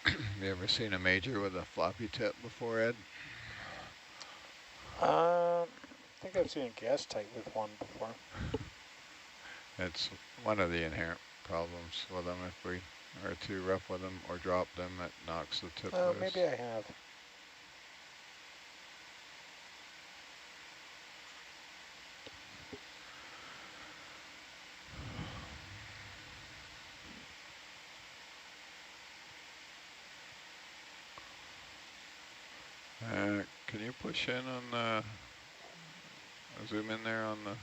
Speaker 2: Have you ever seen a major with a floppy tip before, Ed?
Speaker 3: I think I've seen a gas tank with one before.
Speaker 2: It's one of the inherent problems with them. If we are too rough with them or drop them, it knocks the tip loose.
Speaker 3: Maybe I have.
Speaker 2: Can you push in on the, zoom in there on the,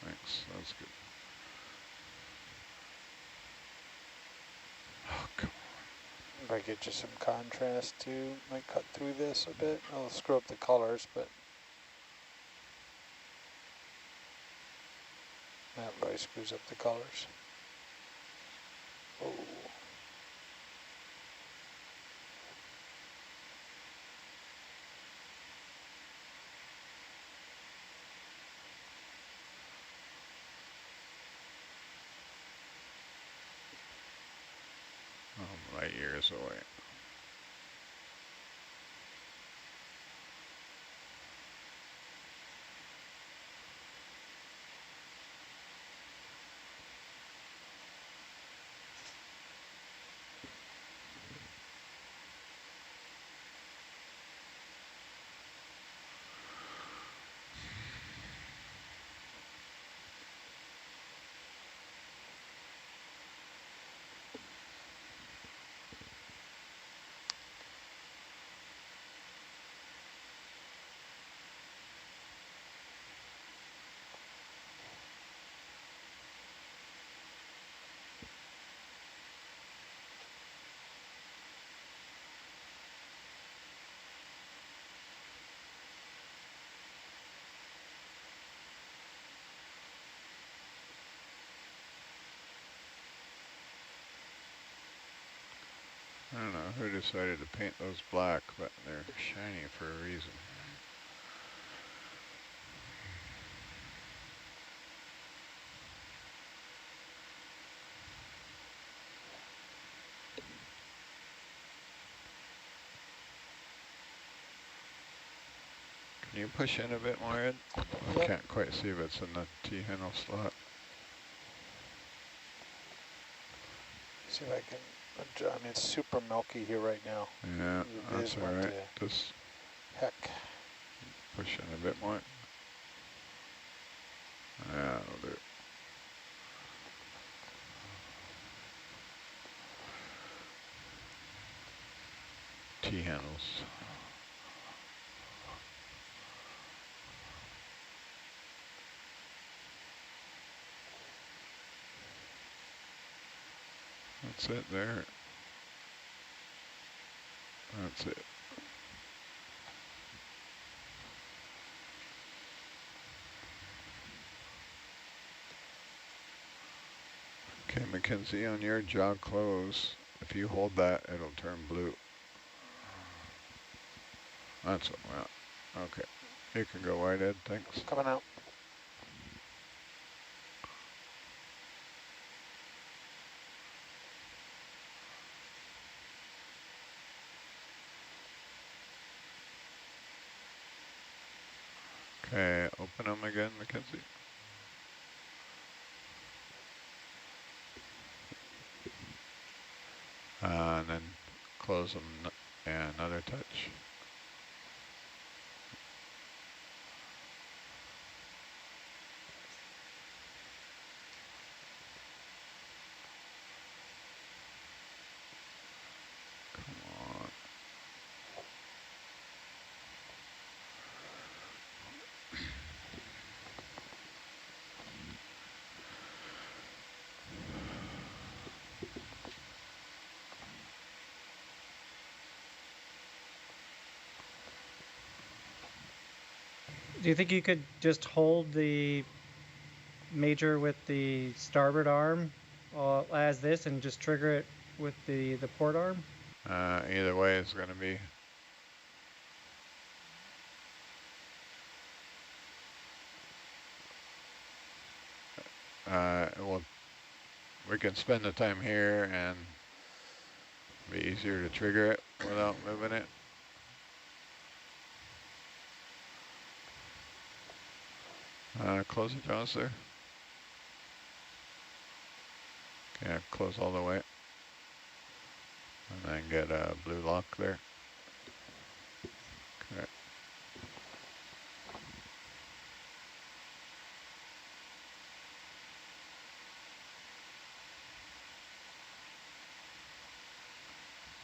Speaker 2: thanks, that's good.
Speaker 3: Try to get you some contrast too. Might cut through this a bit. I'll screw up the colors, but that really screws up the colors. Oh.
Speaker 2: Light years away. I don't know who decided to paint those black, but they're shiny for a reason. Can you push in a bit more, Ed? I can't quite see if it's in the T-handle slot.
Speaker 3: See if I can. I mean, it's super milky here right now.
Speaker 2: Yeah, that's all right. Just
Speaker 3: heck.
Speaker 2: Push in a bit more. Yeah, that'll do. T-handles. That's it there. That's it. Okay, Mackenzie, on your jog close, if you hold that, it'll turn blue. That's what, well, okay. You can go wide, Ed, thanks.
Speaker 3: Coming out.
Speaker 2: Okay, open them again, Mackenzie. And then close them and another touch. Come on.
Speaker 8: Do you think you could just hold the major with the starboard arm as this and just trigger it with the port arm?
Speaker 2: Either way it's going to be. Well, we can spend the time here and be easier to trigger it without moving it. Close the jaws there. Okay, close all the way. And then get a blue lock there. Okay.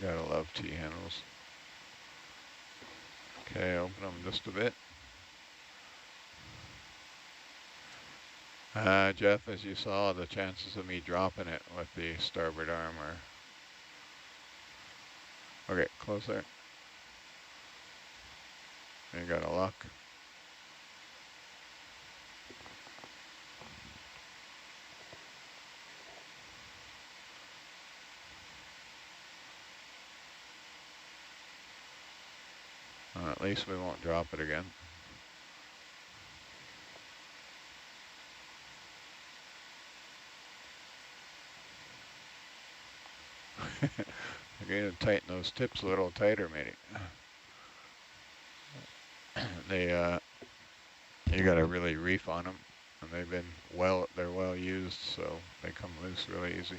Speaker 2: Gotta love T-handles. Okay, open them just a bit. Jeff, as you saw, the chances of me dropping it with the starboard arm are Okay, closer. You got a lock. At least we won't drop it again. You're going to tighten those tips a little tighter, maybe. You got to really reef on them, and they're well used, so they come loose really easy.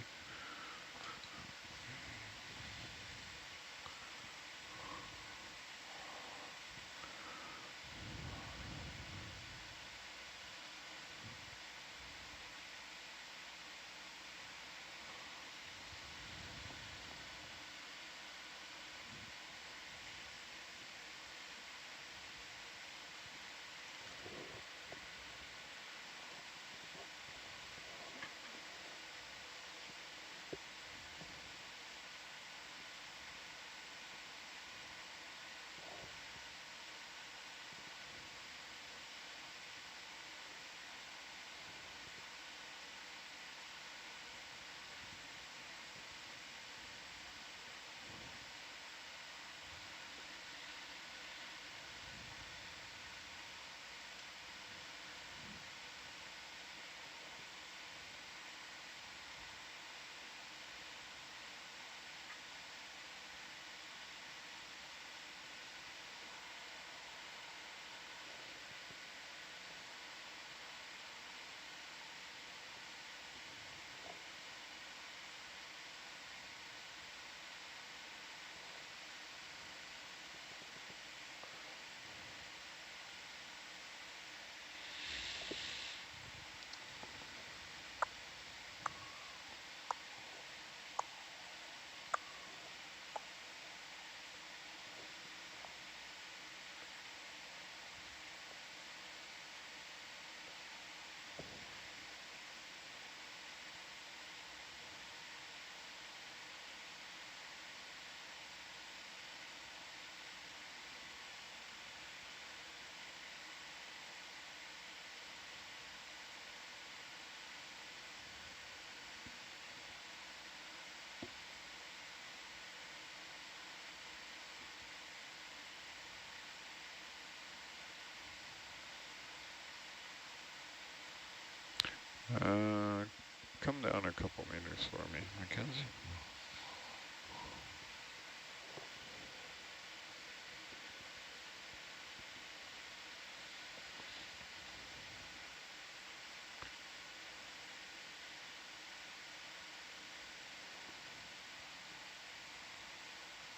Speaker 2: Come down a couple meters for me, Mackenzie.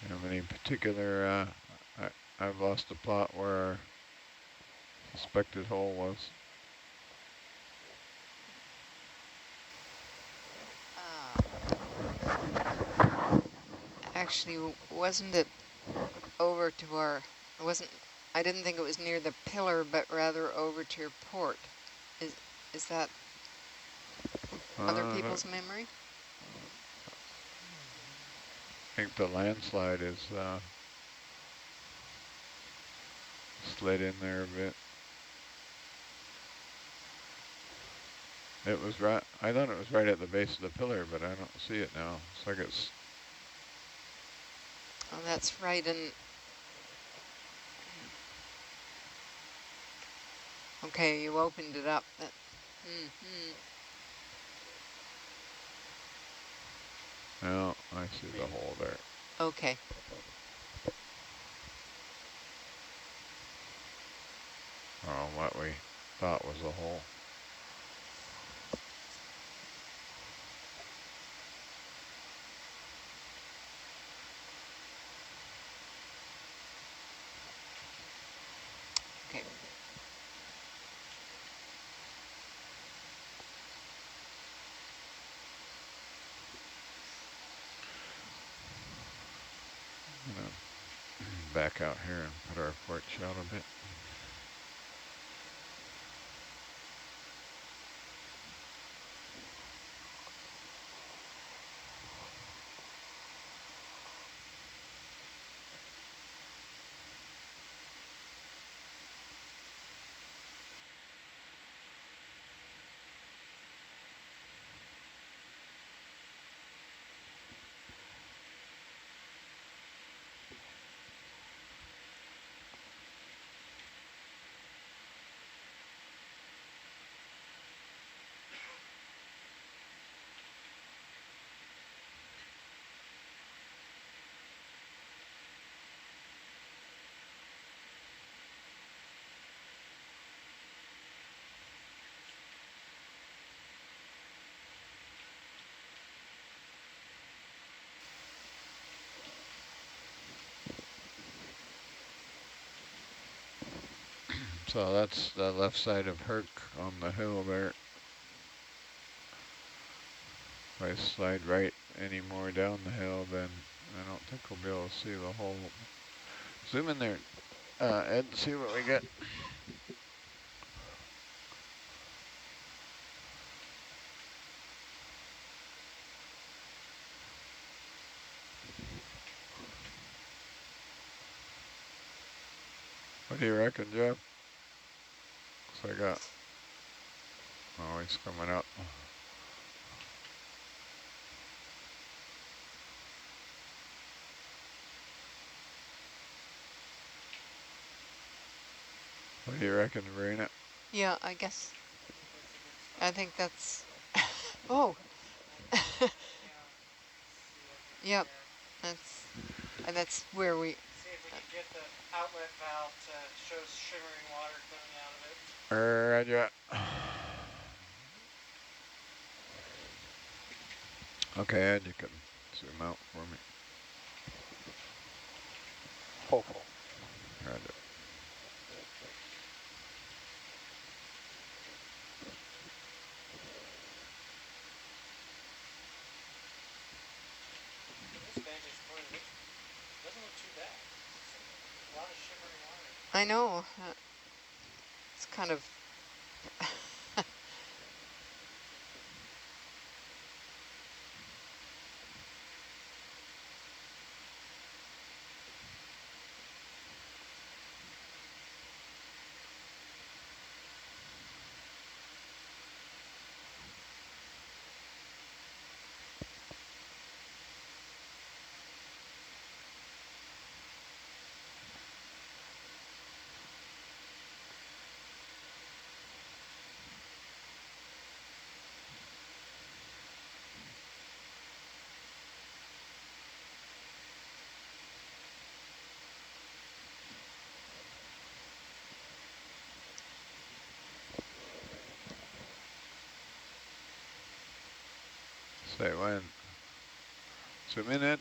Speaker 2: You have any particular, I've lost the plot where our suspected hole was.
Speaker 4: Actually, wasn't it over to our, I didn't think it was near the pillar, but rather over to your port. Is that other people's memory?
Speaker 2: I think the landslide is slid in there a bit. It was right, I thought it was right at the base of the pillar, but I don't see it now. It's like it's...
Speaker 4: Oh, that's right. And okay, you opened it up.
Speaker 2: No, I see the hole there.
Speaker 4: Okay.
Speaker 2: Oh, what we thought was a hole.
Speaker 4: Okay.
Speaker 2: I'm gonna back out here and put our porch out a bit. So that's the left side of Herc on the hill there. If I slide right any more down the hill, then I don't think we'll be able to see the whole. Zoom in there, Ed, see what we get. What do you reckon, Jeff? So I got, oh, he's coming up. What do you reckon, Verena?
Speaker 4: Yeah, I guess. I think that's, oh, yep, that's where we.
Speaker 8: See if we can get the outlet valve to show shimmering water coming out of it.
Speaker 2: Roger. Okay, Ed, you can zoom out for me.
Speaker 3: Hopeful.
Speaker 2: Roger.
Speaker 8: This vantage point doesn't look too bad. A lot of shimmering water.
Speaker 4: I know. It's kind of.
Speaker 2: Say when. Zoom in, Ed.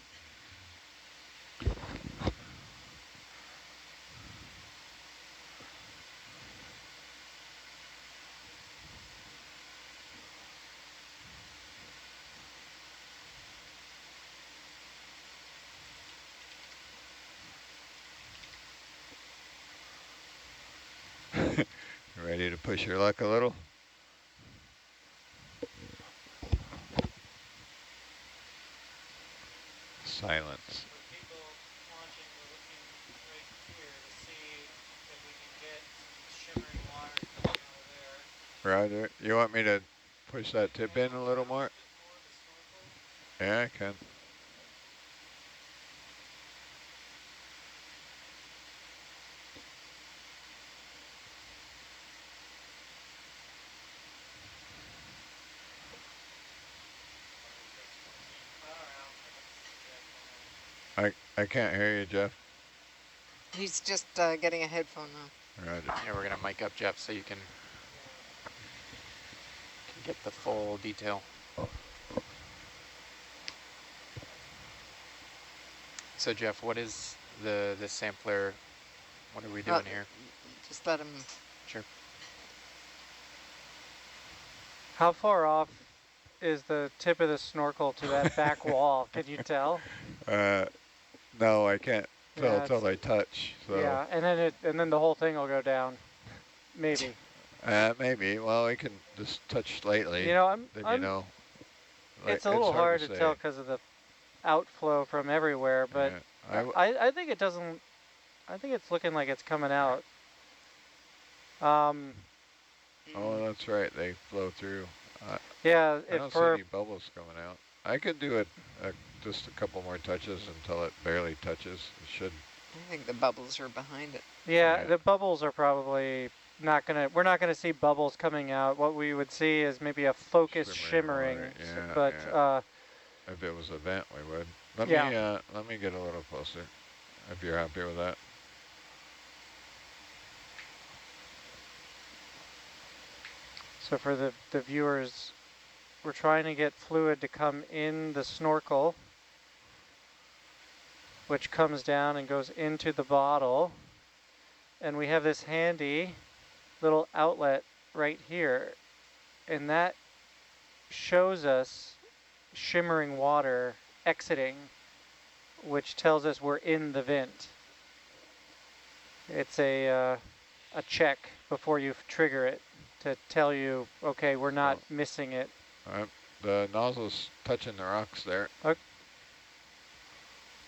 Speaker 2: Ready to push your luck a little? Silence.
Speaker 8: For people watching, we're looking right here to see if we can get some shimmering water coming out of there.
Speaker 2: Roger. You want me to push that tip in a little more? Yeah, I can. I can't hear you, Jeff.
Speaker 4: He's just getting a headphone now.
Speaker 2: Roger.
Speaker 6: Yeah, we're gonna mic up Jeff so you can get the full detail. So Jeff, what is the sampler? What are we doing here?
Speaker 4: Just let him.
Speaker 6: Sure.
Speaker 8: How far off is the tip of the snorkel to that back wall? Can you tell?
Speaker 2: No, I can't tell
Speaker 8: Yeah,
Speaker 2: until they touch. So.
Speaker 8: Yeah, and then the whole thing will go down. Maybe.
Speaker 2: Maybe. Well, we can just touch slightly.
Speaker 8: You know,
Speaker 2: then you know. Like,
Speaker 8: it's a little hard to
Speaker 2: say.
Speaker 8: tell because of the outflow from everywhere, but
Speaker 2: yeah.
Speaker 8: I think it doesn't. I think it's looking like it's coming out.
Speaker 2: Oh, that's right. They flow through.
Speaker 8: Yeah,
Speaker 2: I don't see any bubbles coming out. I could do it just a couple more touches until it barely touches. It should.
Speaker 4: I think the bubbles are behind it.
Speaker 8: Yeah, the bubbles are probably not gonna. We're not gonna see bubbles coming out. What we would see is maybe a focused shimmering.
Speaker 2: Yeah,
Speaker 8: but
Speaker 2: if it was a vent, we would. Let me get a little closer. If you're happy with that.
Speaker 8: So for the viewers, we're trying to get fluid to come in the snorkel, which comes down and goes into the bottle. And we have this handy little outlet right here, and that shows us shimmering water exiting, which tells us we're in the vent. It's a check before you trigger it to tell you, okay, we're not missing it.
Speaker 2: The nozzle's touching the rocks there.
Speaker 8: Okay.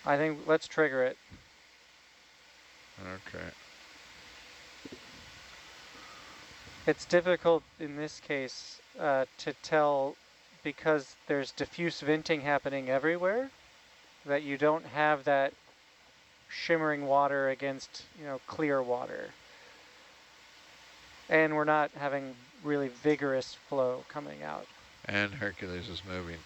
Speaker 8: I think let's trigger it.
Speaker 2: Okay.
Speaker 8: It's difficult in this case to tell because there's diffuse venting happening everywhere, that you don't have that shimmering water against, clear water. And we're not having really vigorous flow coming out.
Speaker 2: And Hercules is moving.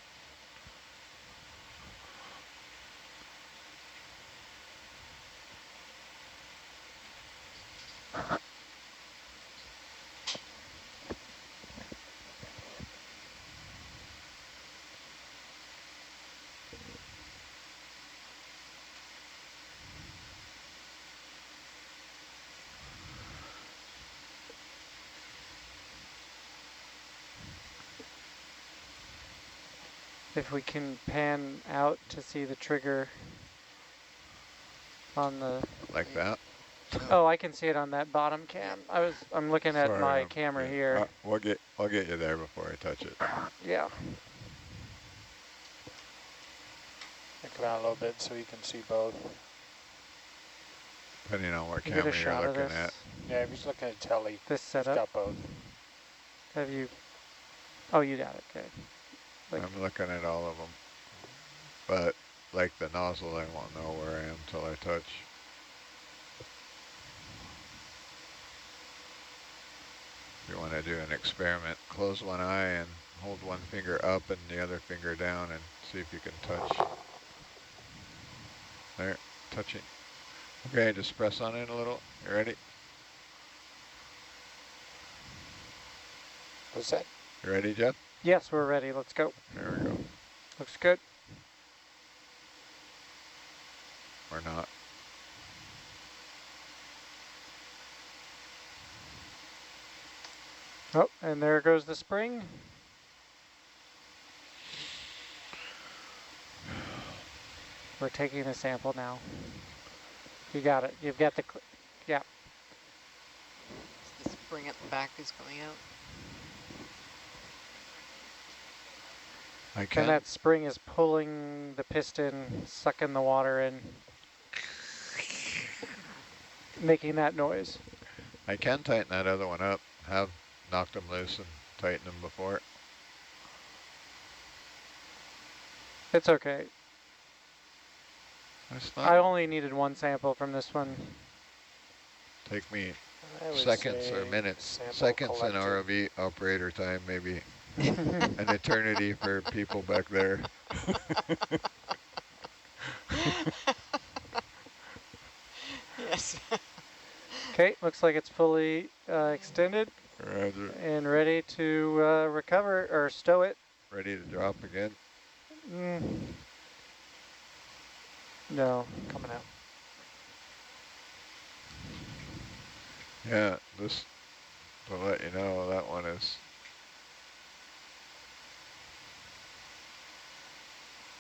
Speaker 8: If we can pan out to see the trigger on the...
Speaker 2: Like that?
Speaker 8: Oh, I can see it on that bottom cam. I'm looking at my camera here.
Speaker 2: I'll get you there before I touch it.
Speaker 8: Yeah.
Speaker 3: Come out a little bit so you can see both.
Speaker 2: Depending on what
Speaker 8: Get
Speaker 2: camera
Speaker 8: a shot
Speaker 2: you're
Speaker 8: of
Speaker 2: looking
Speaker 8: this.
Speaker 2: at.
Speaker 3: Yeah, if you're looking at telly,
Speaker 8: This
Speaker 3: it's
Speaker 8: setup.
Speaker 3: got both.
Speaker 8: Have you? Oh, you got it. Okay.
Speaker 2: I'm looking at all of them. But like the nozzle, I won't know where I am until I touch. If you want to do an experiment, close one eye and hold one finger up and the other finger down and see if you can touch. There, touching. Okay, just press on it a little. You ready?
Speaker 3: What's that?
Speaker 2: You ready, Jeff?
Speaker 8: Yes, we're ready. Let's go.
Speaker 2: There we go.
Speaker 8: Looks good.
Speaker 2: Or not.
Speaker 8: Oh, and there goes the spring. We're taking the sample now. You got it. You've got the, yeah.
Speaker 4: The spring at the back is going out.
Speaker 2: I can.
Speaker 8: And that spring is pulling the piston, sucking the water in, making that noise.
Speaker 2: I can tighten that other one up. Have knocked them loose and tightened them before.
Speaker 8: It's okay.
Speaker 2: That's not
Speaker 8: I only needed one sample from this one.
Speaker 2: take me
Speaker 3: I would
Speaker 2: seconds
Speaker 3: say
Speaker 2: or minutes.
Speaker 3: sample
Speaker 2: Seconds in
Speaker 3: collected.
Speaker 2: ROV operator time, maybe an eternity for people back there.
Speaker 4: Yes.
Speaker 8: Okay, looks like it's fully extended
Speaker 2: Roger.
Speaker 8: and ready to recover or stow it.
Speaker 2: Ready to drop again?
Speaker 8: No.
Speaker 3: Coming out.
Speaker 2: Yeah, this, to let you know, that one is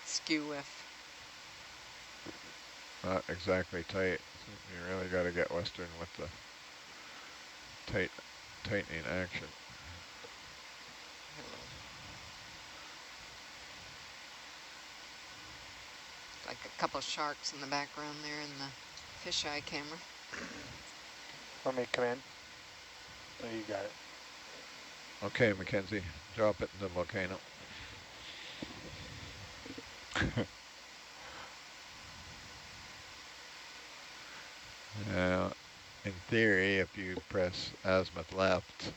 Speaker 4: Skew whiff.
Speaker 2: not exactly tight. You really got to get Western with the tightening action.
Speaker 4: Like a couple of sharks in the background there in the fisheye camera.
Speaker 3: Want me to come in? Oh, you got it.
Speaker 2: Okay, Mackenzie, drop it in the volcano. Now, in theory, if you press azimuth left,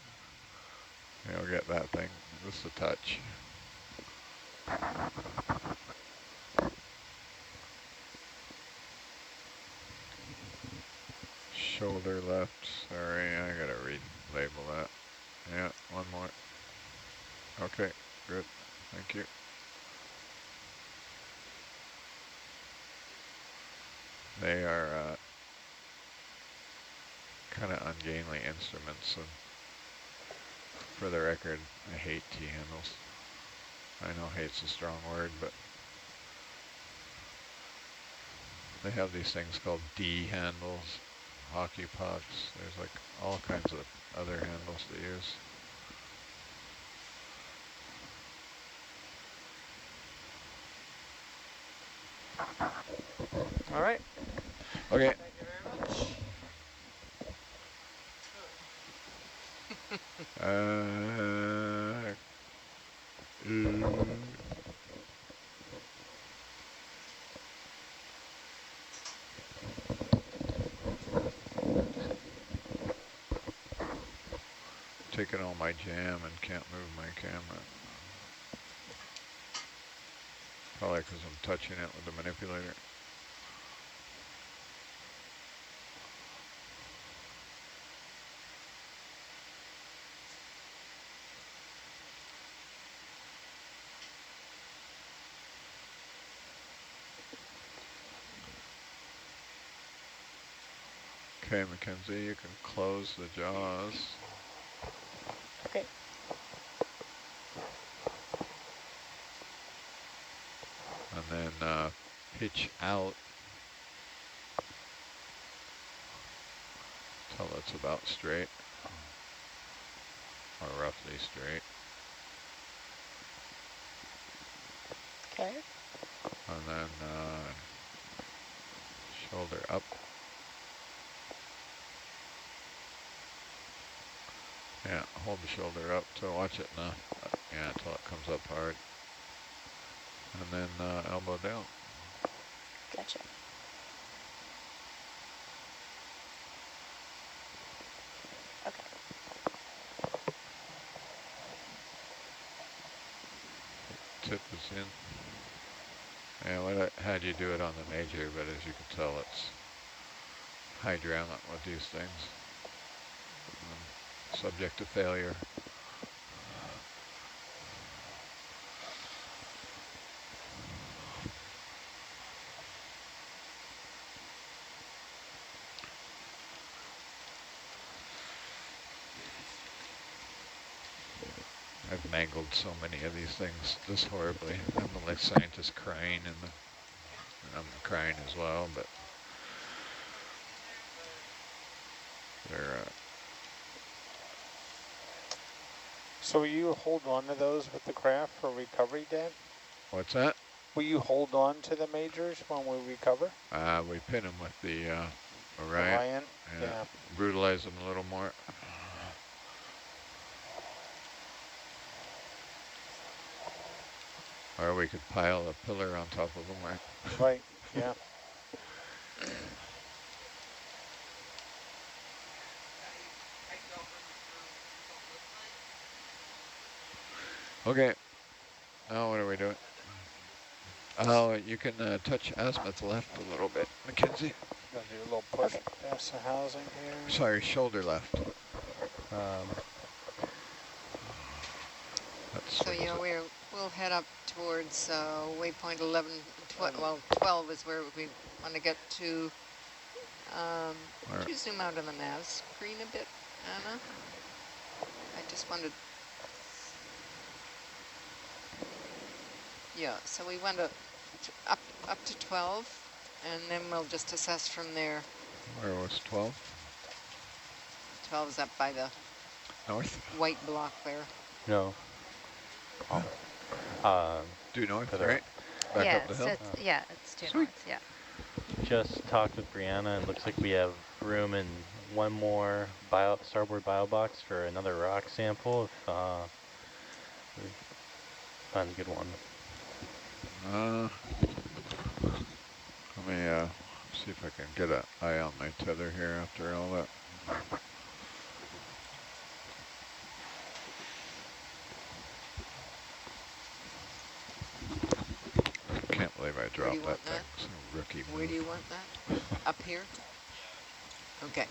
Speaker 2: you'll get that thing, just a touch. Shoulder left, sorry, I gotta relabel that. Yeah, one more. Okay, good, thank you. They are kind of ungainly instruments. And for the record, I hate T-handles. I know hate's a strong word, but they have these things called D handles, hockey pucks. There's like all kinds of other handles to use.
Speaker 3: All right.
Speaker 2: Okay.
Speaker 5: Thank you very much.
Speaker 2: Taking all my jam and can't move my camera. Probably because I'm touching it with the manipulator. Okay, Mackenzie, you can close the jaws.
Speaker 3: Okay.
Speaker 2: And then pitch out till it's about straight, or roughly straight.
Speaker 3: Okay.
Speaker 2: And then shoulder up. Yeah, hold the shoulder up to watch it now. Yeah, until it comes up hard. And then elbow down.
Speaker 9: Gotcha. Okay.
Speaker 2: Tip is in. Yeah, well, I had you do it on the major, but as you can tell, it's high drama with these things. Subject to failure. I've mangled so many of these things this horribly. I'm the like scientist crying, and I'm crying as well, but they're
Speaker 3: So will you hold on to those with the craft for recovery, Dan?
Speaker 2: what's that?
Speaker 3: Will you hold on to the majors when we recover?
Speaker 2: We pin them with the Orion.
Speaker 3: Orion? Yeah.
Speaker 2: Brutalize them a little more. Or we could pile a pillar on top of them, right?
Speaker 3: Right, yeah.
Speaker 2: Okay. Now what are we doing? Oh, you can touch azimuth left a little bit, Mackenzie.
Speaker 3: Gonna do a little push past the housing here.
Speaker 2: Sorry, shoulder left.
Speaker 4: So yeah, we'll head up towards waypoint 11, well 12 is where we want to get to. Could you zoom out on the nav screen a bit, Anna? I just wanted. Yeah, so we went up to 12, and then we'll just assess from there.
Speaker 2: Where was 12?
Speaker 4: 12 is up by the
Speaker 2: North?
Speaker 4: white block there.
Speaker 1: No.
Speaker 2: Due north,
Speaker 1: further
Speaker 2: right? Back
Speaker 9: Yeah,
Speaker 2: up the hill?
Speaker 9: yeah, it's due
Speaker 2: Sweet.
Speaker 9: north, yeah.
Speaker 1: Just talked with Brianna, and looks like we have room in one more starboard bio box for another rock sample if we find a good one.
Speaker 2: Let me see if I can get an eye on my tether here after all that. Can't believe I dropped that thing. It's a rookie move.
Speaker 4: Where do you want that? Up here? Okay.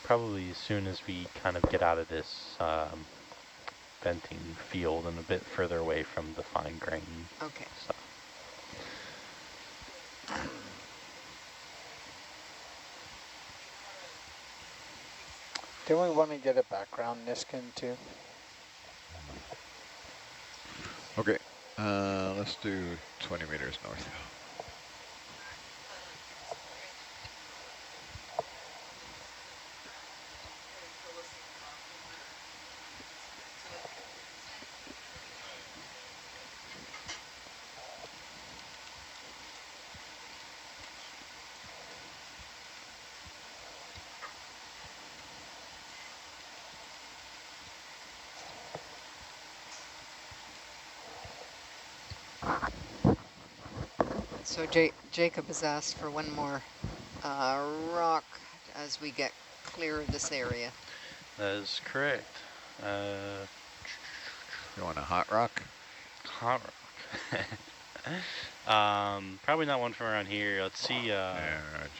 Speaker 1: Probably as soon as we kind of get out of this venting field and a bit further away from the fine grain
Speaker 4: Okay.
Speaker 1: stuff.
Speaker 3: Do we want to get a background Niskin too?
Speaker 2: Okay, let's do 20 meters north.
Speaker 4: So Jacob has asked for one more rock as we get clear of this area.
Speaker 1: That is correct.
Speaker 2: You want a hot rock?
Speaker 1: Hot rock. Probably not one from around here. Let's see.
Speaker 2: Yeah, right.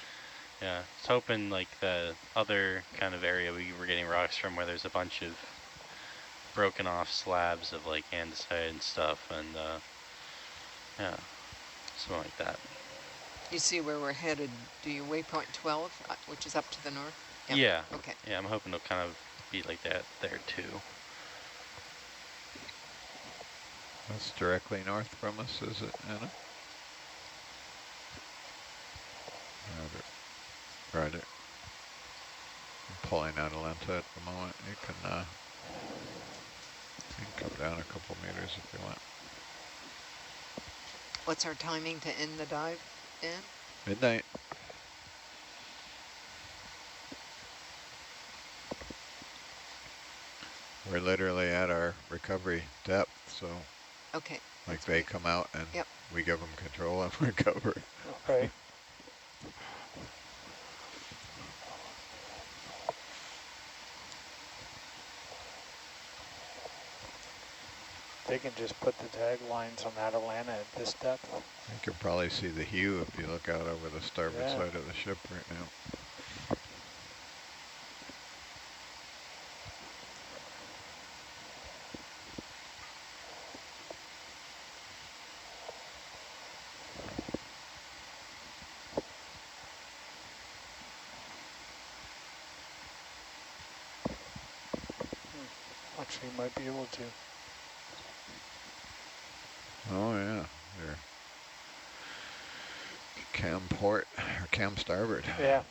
Speaker 1: Yeah, I was hoping like the other kind of area we were getting rocks from where there's a bunch of broken off slabs of like andesite and stuff, and yeah, something like that.
Speaker 4: You see where we're headed, do you waypoint 12, which is up to the north? Yep.
Speaker 1: Yeah.
Speaker 4: Okay.
Speaker 1: Yeah, I'm hoping it'll kind of be like that there too.
Speaker 2: That's directly north from us, is it, Anna? Roger. I'm pulling out Atalanta at the moment. You can come down a couple meters if you want.
Speaker 4: What's our timing to end the dive, Dan?
Speaker 2: Midnight. We're literally at our recovery depth, so
Speaker 4: Okay.
Speaker 2: like they
Speaker 4: great.
Speaker 2: come out and
Speaker 4: Yep.
Speaker 2: we give them control of recovery.
Speaker 3: Right. They can just put the tag lines on Atalanta at this depth.
Speaker 2: You can probably see the hue if you look out over the starboard side of the ship right now.
Speaker 3: Actually, might be able to.
Speaker 2: Oh yeah, they're cam port or cam starboard.
Speaker 3: Yeah.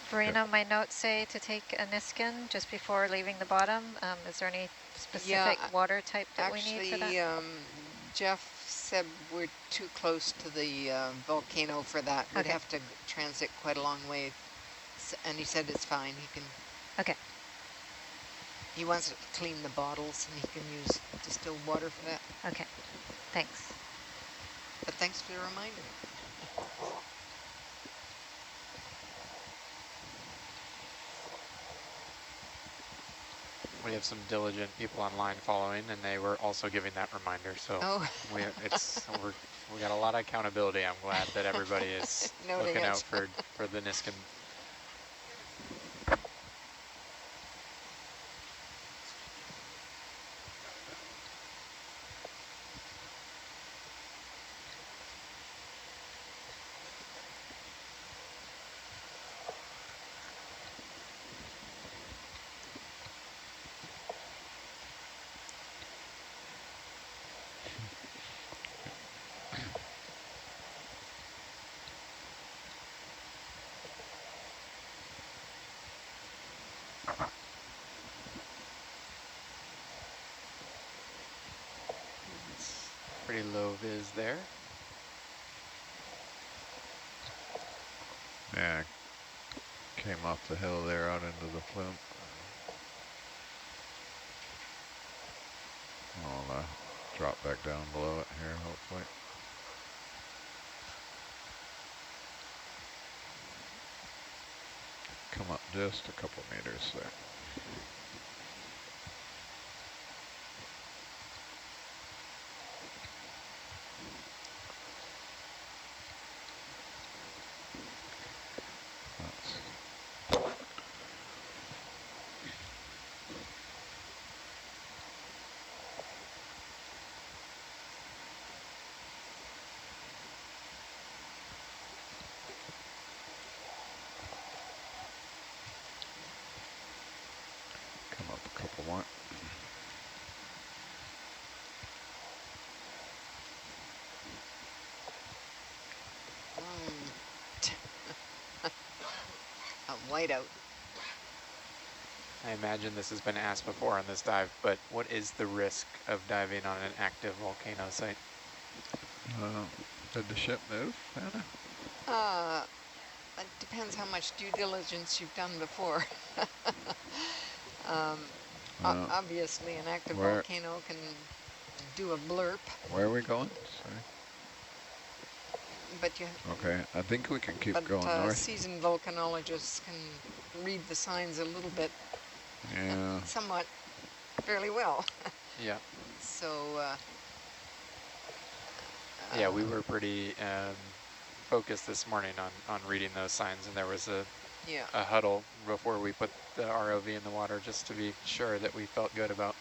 Speaker 10: Verena, my notes say to take a Niskin just before leaving the bottom. Is there any specific water type that we need for that?
Speaker 4: Actually, Jeff said we're too close to the volcano for that. We'd have to transit quite a long way. And he said it's fine. He can.
Speaker 10: Okay.
Speaker 4: He wants to clean the bottles, and he can use distilled water for that.
Speaker 10: Okay. Thanks.
Speaker 4: But thanks for the reminder.
Speaker 6: We have some diligent people online following, and they were also giving that reminder. So we got a lot of accountability. I'm glad that everybody is looking out for the Niskin. Pretty low vis there.
Speaker 2: Yeah, came off the hill there out into the flume. I'll drop back down below it here, hopefully. Come up just a couple meters there. Couple more.
Speaker 4: A whiteout.
Speaker 6: I imagine this has been asked before on this dive, but what is the risk of diving on an active volcano site?
Speaker 2: Did the ship move, Anna?
Speaker 4: It depends how much due diligence you've done before. Obviously, an active volcano can do a blurp.
Speaker 2: Where are we going? Sorry.
Speaker 4: But you.
Speaker 2: Okay, I think we can keep going north.
Speaker 4: Seasoned volcanologists can read the signs a little bit.
Speaker 2: Yeah.
Speaker 4: Somewhat, fairly well.
Speaker 6: Yeah.
Speaker 4: So.
Speaker 6: Yeah, we were pretty focused this morning on reading those signs, and there was a huddle before we put the ROV in the water just to be sure that we felt good about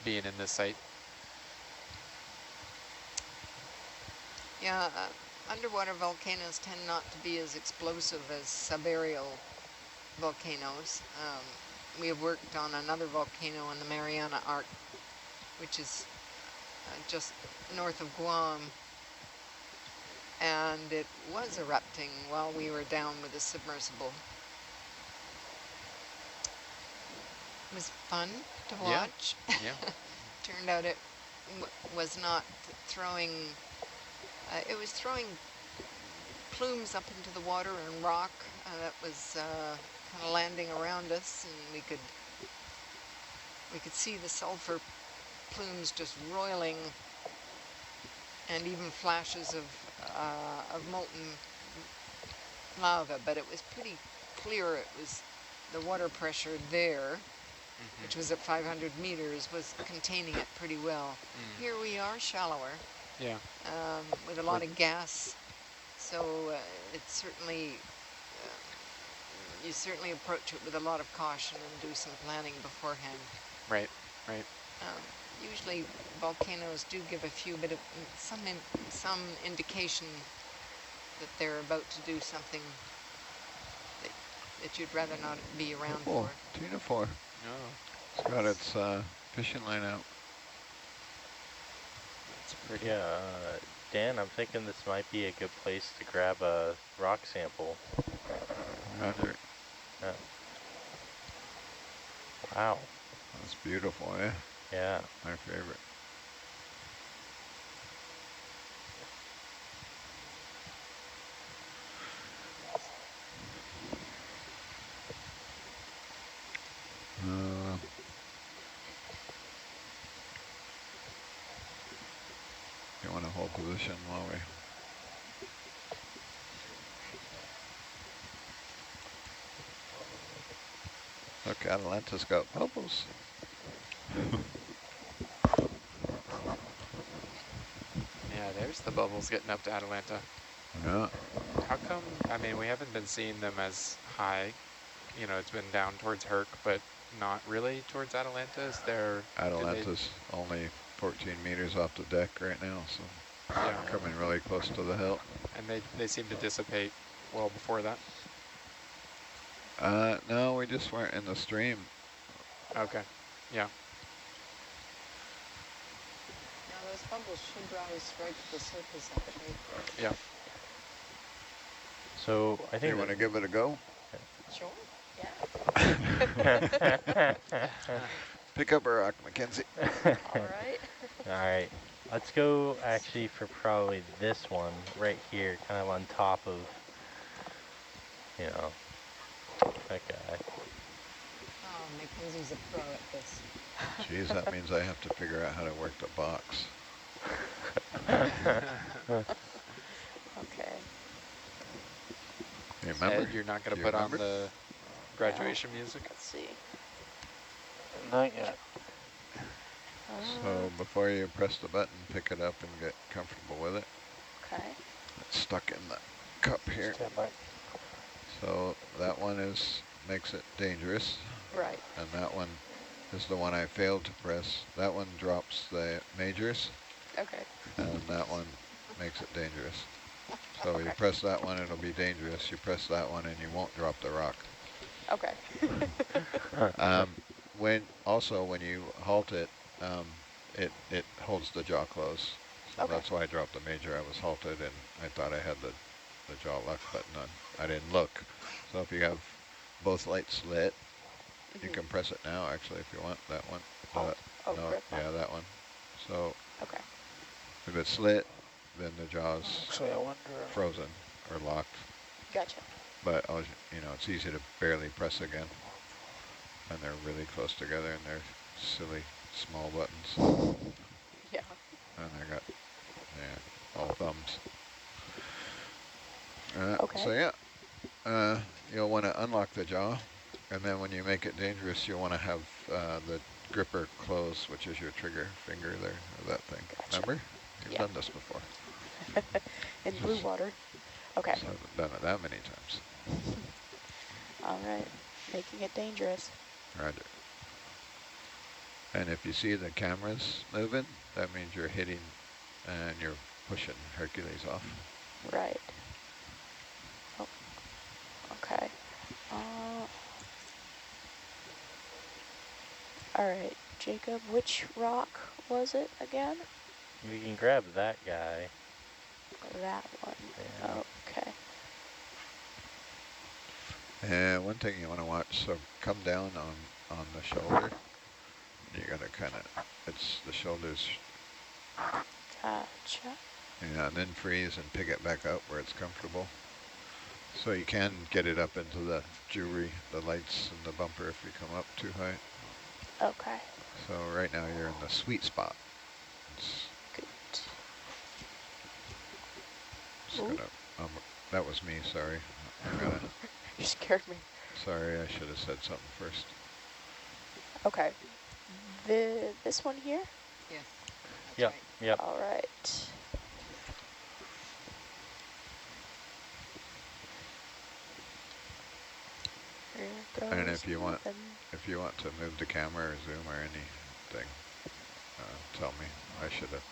Speaker 6: being in this site.
Speaker 4: Yeah, underwater volcanoes tend not to be as explosive as subaerial volcanoes. We have worked on another volcano in the Mariana Arc, which is just north of Guam, and it was erupting while we were down with the submersible. It was fun to watch.
Speaker 6: Yeah.
Speaker 4: Turned out it was not throwing, it was throwing plumes up into the water and rock that was kind of landing around us, and we could see the sulfur plumes just roiling, and even flashes of molten lava, but it was pretty clear it was the water pressure there, which was at 500 meters, was containing it pretty well. Here we are shallower, with a lot of gas, so it's certainly, you certainly approach it with a lot of caution and do some planning beforehand.
Speaker 6: Right, right.
Speaker 4: Usually volcanoes do give a few bit of some indication that they're about to do something that you'd rather not be around for.
Speaker 2: Tuna 4.
Speaker 6: Oh.
Speaker 2: It's got its fishing line out.
Speaker 6: That's pretty.
Speaker 1: Yeah, Dan, I'm thinking this might be a good place to grab a rock sample.
Speaker 2: Roger.
Speaker 1: Yeah. Wow.
Speaker 2: That's beautiful, eh?
Speaker 1: Yeah.
Speaker 2: My favorite. You want to hold position while we... Look, Atalanta's got bubbles.
Speaker 6: Yeah, there's the bubbles getting up to Atalanta.
Speaker 2: Yeah.
Speaker 6: How come, I mean, we haven't been seeing them as high. You know, it's been down towards Herc, but not really towards Atalanta. Is there...
Speaker 2: Atalanta's only 14 meters off the deck right now, so coming really close to the hill.
Speaker 6: And they seem to dissipate well before that?
Speaker 2: No, we just weren't in the stream.
Speaker 6: Okay, yeah.
Speaker 4: Now those bubbles should rise right to the surface, actually.
Speaker 6: Yeah.
Speaker 1: So I think
Speaker 2: you want to give it a go?
Speaker 4: Sure.
Speaker 10: Yeah.
Speaker 2: Pick up a rock, Mackenzie.
Speaker 10: All right.
Speaker 1: All right. Let's go actually for probably this one right here, kind of on top of, you know, that guy.
Speaker 4: Oh, Mackenzie's a pro at this.
Speaker 2: Jeez, that means I have to figure out how to work the box.
Speaker 10: Okay.
Speaker 2: You remember?
Speaker 6: Ed, you're not going to put on the graduation music?
Speaker 10: Let's see.
Speaker 3: Not yet.
Speaker 2: So before you press the button, pick it up and get comfortable with it.
Speaker 10: Okay.
Speaker 2: It's stuck in the cup here.
Speaker 3: Stand by.
Speaker 2: So that one makes it dangerous.
Speaker 10: Right.
Speaker 2: And that one is the one I failed to press. That one drops the majors.
Speaker 10: Okay.
Speaker 2: And that one makes it dangerous. So you press that one, it'll be dangerous. You press that one and you won't drop the rock.
Speaker 10: Okay.
Speaker 2: when you halt it, it holds the jaw closed. So
Speaker 9: Okay.
Speaker 2: that's why I dropped the major. I was halted and I thought I had the jaw lock button on. I didn't look. So if you have both lights lit, you can press it now actually if you want, that one.
Speaker 9: Halt. Oh,
Speaker 2: No,
Speaker 9: grip
Speaker 2: yeah,
Speaker 9: button.
Speaker 2: that one. So
Speaker 9: Okay.
Speaker 2: if it's lit, then the jaw's
Speaker 3: Actually, I wonder.
Speaker 2: frozen or locked.
Speaker 9: Gotcha.
Speaker 2: But it's easy to barely press again. And they're really close together and they're silly small buttons.
Speaker 9: Yeah.
Speaker 2: And I got, all thumbs.
Speaker 9: Okay.
Speaker 2: So yeah, you'll want to unlock the jaw. And then when you make it dangerous, you'll want to have the gripper close, which is your trigger finger there, or that thing.
Speaker 9: Gotcha.
Speaker 2: Remember? You've
Speaker 9: Yeah.
Speaker 2: done this before.
Speaker 9: In blue water. Okay.
Speaker 2: Just haven't done it that many times.
Speaker 9: All right. Making it dangerous.
Speaker 2: Roger. And if you see the cameras moving, that means you're hitting and you're pushing Hercules off.
Speaker 9: Right. Oh. Okay. All right, Jacob, which rock was it again?
Speaker 1: You can grab that guy.
Speaker 9: That one.
Speaker 1: Yeah.
Speaker 9: Okay.
Speaker 2: And one thing you want to watch, so come down on the shoulder. You're going to kind of, it's the shoulders.
Speaker 9: Gotcha.
Speaker 2: Yeah, and then freeze and pick it back up where it's comfortable. So you can get it up into the jewelry, the lights and the bumper if you come up too high.
Speaker 9: Okay.
Speaker 2: So right now you're in the sweet spot. It's
Speaker 9: Good.
Speaker 2: just gonna, that was me, sorry. I'm gonna,
Speaker 9: You scared me.
Speaker 2: sorry, I should have said something first.
Speaker 9: Okay. This one here?
Speaker 4: Yes.
Speaker 1: Yep. Yep.
Speaker 9: All right. Here goes
Speaker 2: And if you want
Speaker 9: nothing.
Speaker 2: to move the camera or zoom or anything, tell me. I should have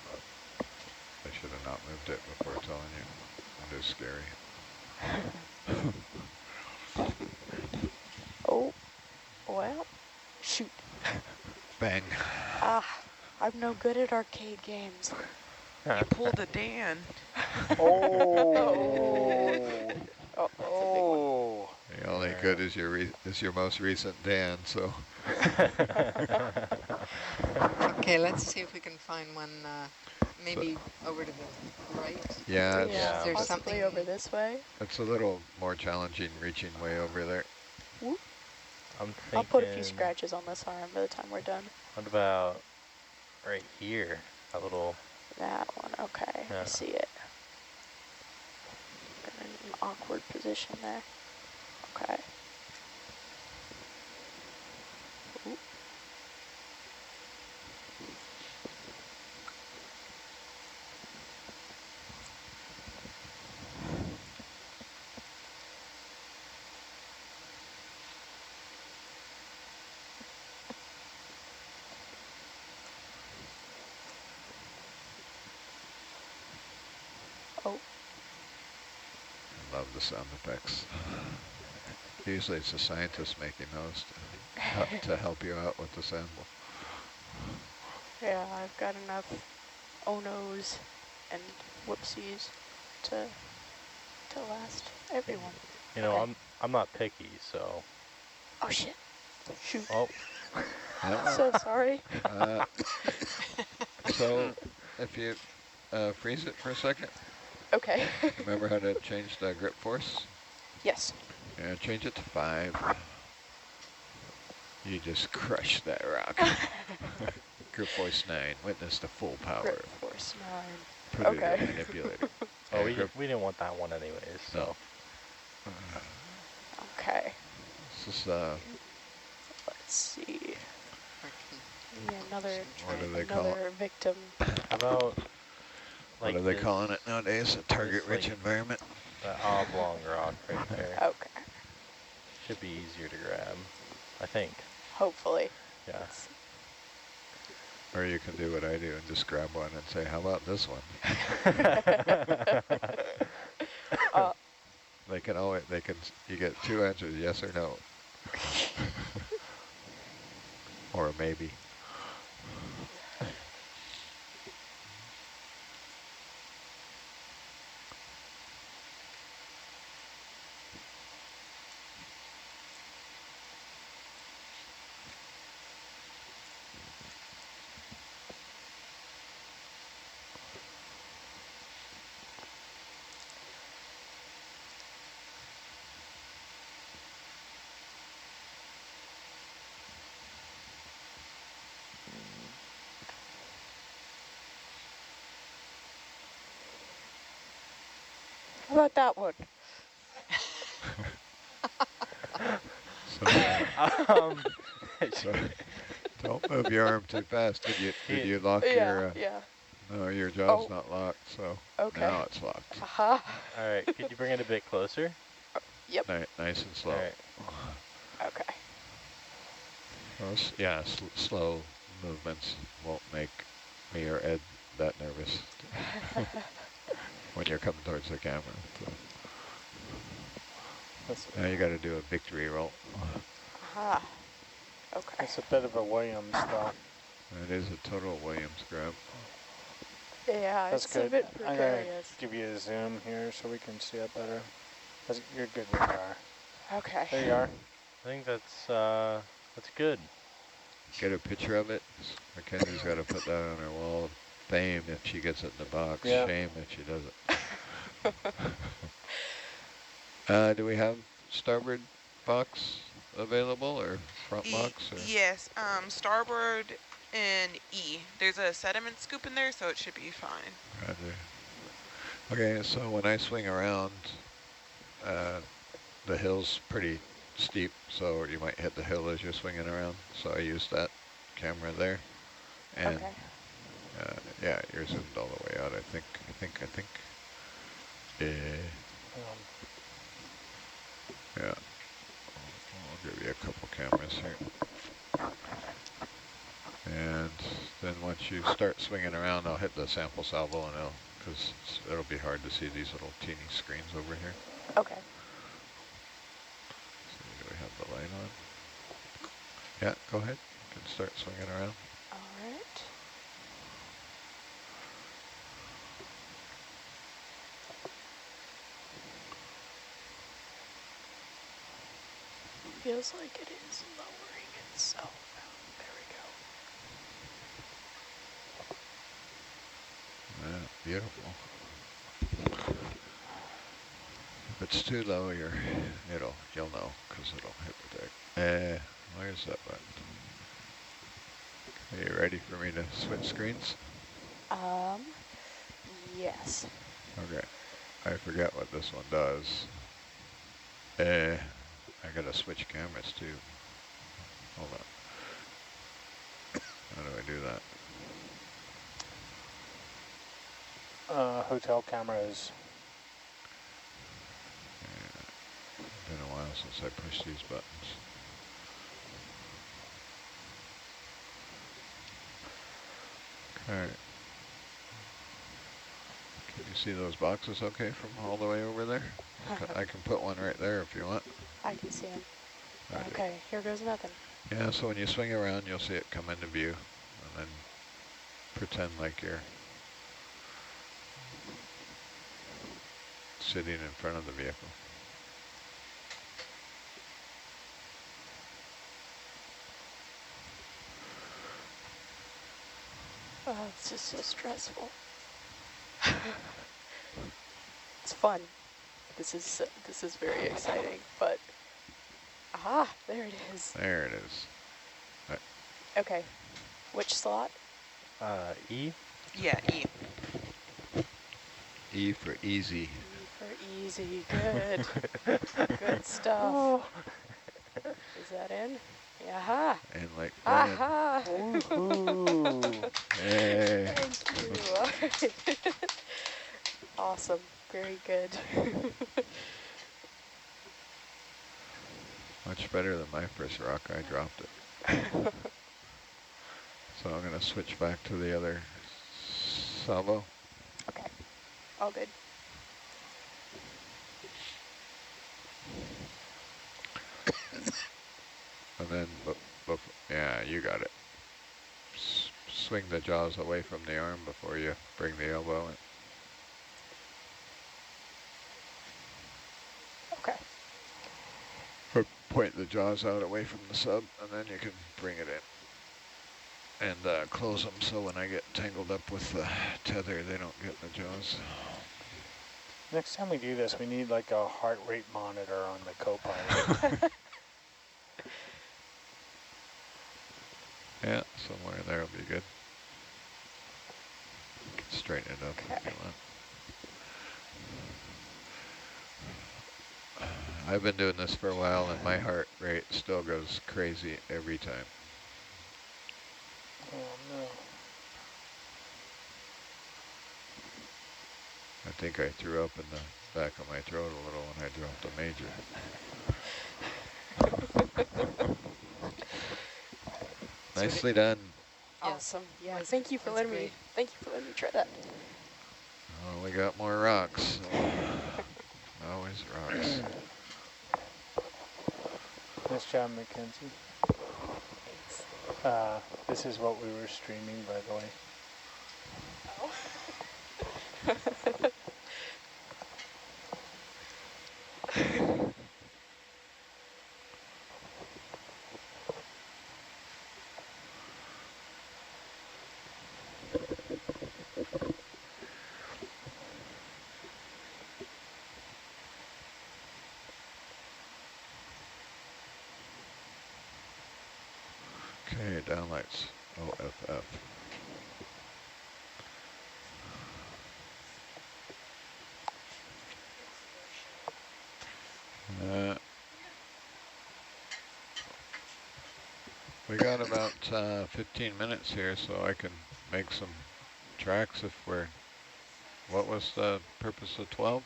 Speaker 2: not moved it before telling you. It is scary.
Speaker 9: Oh, well, shoot.
Speaker 2: Bang.
Speaker 9: I'm no good at arcade games.
Speaker 5: You pulled a Dan.
Speaker 3: Oh.
Speaker 9: Oh, that's a big one.
Speaker 2: The only good is your most recent Dan, so.
Speaker 4: Okay, let's see if we can find one, maybe over to the right.
Speaker 2: Yeah,
Speaker 9: Yeah,
Speaker 1: Is there
Speaker 9: possibly
Speaker 4: something
Speaker 9: over this way.
Speaker 2: it's a little more challenging reaching way over there.
Speaker 9: Whoop.
Speaker 1: I'm thinking.
Speaker 9: I'll put a few scratches on this arm by the time we're done.
Speaker 1: What about right here? A little.
Speaker 9: That one, okay,
Speaker 1: Yeah.
Speaker 9: I see it. Been in an awkward position there. Okay. Ooh. Oh,
Speaker 2: I love the sound effects. Usually it's the scientists making those to help you out with the sample.
Speaker 9: yeah, I've got enough oh no's and whoopsies to last everyone.
Speaker 1: You know,
Speaker 9: Okay.
Speaker 1: I'm not picky, so.
Speaker 9: Oh shit. Shoot.
Speaker 1: Oh.
Speaker 9: So sorry.
Speaker 2: So if you freeze it for a second,
Speaker 9: Okay.
Speaker 2: remember how to change the grip force?
Speaker 9: Yes.
Speaker 2: Yeah, change it to 5. You just crush that rock. Grip force 9, witness the full power.
Speaker 9: Grip force 9.
Speaker 2: Put it
Speaker 9: Okay.
Speaker 2: in the manipulator.
Speaker 1: Oh, we didn't want that one anyways, so.
Speaker 2: No.
Speaker 9: Okay.
Speaker 2: This is
Speaker 9: Let's see.
Speaker 4: Okay.
Speaker 9: Yeah, another
Speaker 2: What do they call
Speaker 9: another victim.
Speaker 1: How about like
Speaker 2: what are they
Speaker 1: this-
Speaker 2: calling it nowadays? A target-rich
Speaker 1: like-
Speaker 2: environment?
Speaker 1: that oblong rock right there?
Speaker 9: Okay.
Speaker 1: Should be easier to grab, I think.
Speaker 9: Hopefully.
Speaker 1: Yeah.
Speaker 2: Or you can do what I do and just grab one and say, how about this one? They can you get 2 answers, yes or no. or maybe.
Speaker 9: How about that one?
Speaker 2: So don't move your arm too fast. Did you lock your?
Speaker 9: Yeah.
Speaker 2: No, your jaw's not locked. So
Speaker 9: okay.
Speaker 2: now it's locked.
Speaker 9: All
Speaker 1: right, could you bring it a bit closer?
Speaker 9: Yep.
Speaker 2: Nice and slow.
Speaker 1: All right.
Speaker 9: Okay.
Speaker 2: Well, yeah, slow movements won't make me or Ed that nervous when you're coming towards the camera. So. Now you got to do a victory roll.
Speaker 9: Aha. Okay.
Speaker 3: It's a bit of a Williams, though.
Speaker 2: It is a total Williams grab.
Speaker 9: Yeah,
Speaker 3: That's
Speaker 9: it's
Speaker 3: good.
Speaker 9: a bit
Speaker 3: I'm going
Speaker 9: precarious.
Speaker 3: to give you a zoom here so we can see it better. You're good where you are.
Speaker 9: Okay.
Speaker 3: There you are.
Speaker 1: I think that's good.
Speaker 2: Get a picture of it. Mackenzie's got to put that on her wall of fame if she gets it in the box.
Speaker 3: Yeah.
Speaker 2: Shame if she doesn't. Do we have starboard box available or front box? Or?
Speaker 5: Yes, starboard and E. There's a sediment scoop in there, so it should be fine.
Speaker 2: Roger. Okay, so when I swing around, the hill's pretty steep, so you might hit the hill as you're swinging around. So I use that camera there. And
Speaker 9: okay.
Speaker 2: Yeah, you're zoomed all the way out, I think. Yeah. I'll give you a couple cameras here. And then once you start swinging around, I'll hit the sample salvo and because it'll be hard to see these little teeny screens over here.
Speaker 9: Okay.
Speaker 2: So do we have the light on? Yeah, go ahead. You can start swinging around.
Speaker 9: All right. Feels like it is lowering itself. There we go.
Speaker 2: Yeah, beautiful. If it's too low, you'll know because it'll hit the deck. Where's that button? Are you ready for me to switch screens?
Speaker 9: Yes.
Speaker 2: Okay. I forget what this one does. I gotta switch cameras too. Hold on. How do I do that?
Speaker 3: Hotel cameras.
Speaker 2: Yeah. Been a while since I pushed these buttons. Okay. Can you see those boxes okay from all the way over there? I can put one right there if you want.
Speaker 9: I can see them. Okay, here goes nothing.
Speaker 2: Yeah, so when you swing around, you'll see it come into view, and then pretend like you're sitting in front of the vehicle.
Speaker 9: Oh, it's just so stressful. It's fun. This is very exciting, but there it is.
Speaker 2: There it is.
Speaker 9: Okay, which slot?
Speaker 1: E?
Speaker 5: Yeah, E.
Speaker 2: E for easy.
Speaker 9: E for easy. Good. Good stuff.
Speaker 3: Oh.
Speaker 9: Is that in? Yeah.
Speaker 2: And like
Speaker 9: Aha.
Speaker 2: Hey.
Speaker 9: Thank you. Awesome. Very good.
Speaker 2: Much better than my first rock. I dropped it. So I'm going to switch back to the other salvo.
Speaker 9: Okay. All good.
Speaker 2: And then, Yeah, you got it. Swing the jaws away from the arm before you bring the elbow in.
Speaker 9: Okay.
Speaker 2: Or point the jaws out away from the sub, and then you can bring it in. And close them so when I get tangled up with the tether, they don't get in the jaws.
Speaker 3: Next time we do this, we need like a heart rate monitor on the co-pilot.
Speaker 2: Yeah, somewhere there will be good. You can straighten it up if you want. I've been doing this for a while, and my heart rate still goes crazy every time.
Speaker 3: Oh no.
Speaker 2: I think I threw up in the back of my throat a little when I dropped the major. Nicely done.
Speaker 9: Awesome. Yeah. Thank you for letting me try that.
Speaker 2: Oh, we got more rocks. Always rocks.
Speaker 3: Nice job, Mackenzie. This is what we were streaming, by the way.
Speaker 2: Okay, downlights. OFF. We got about 15 minutes here, so I can make some tracks if we're... What was the purpose of 12?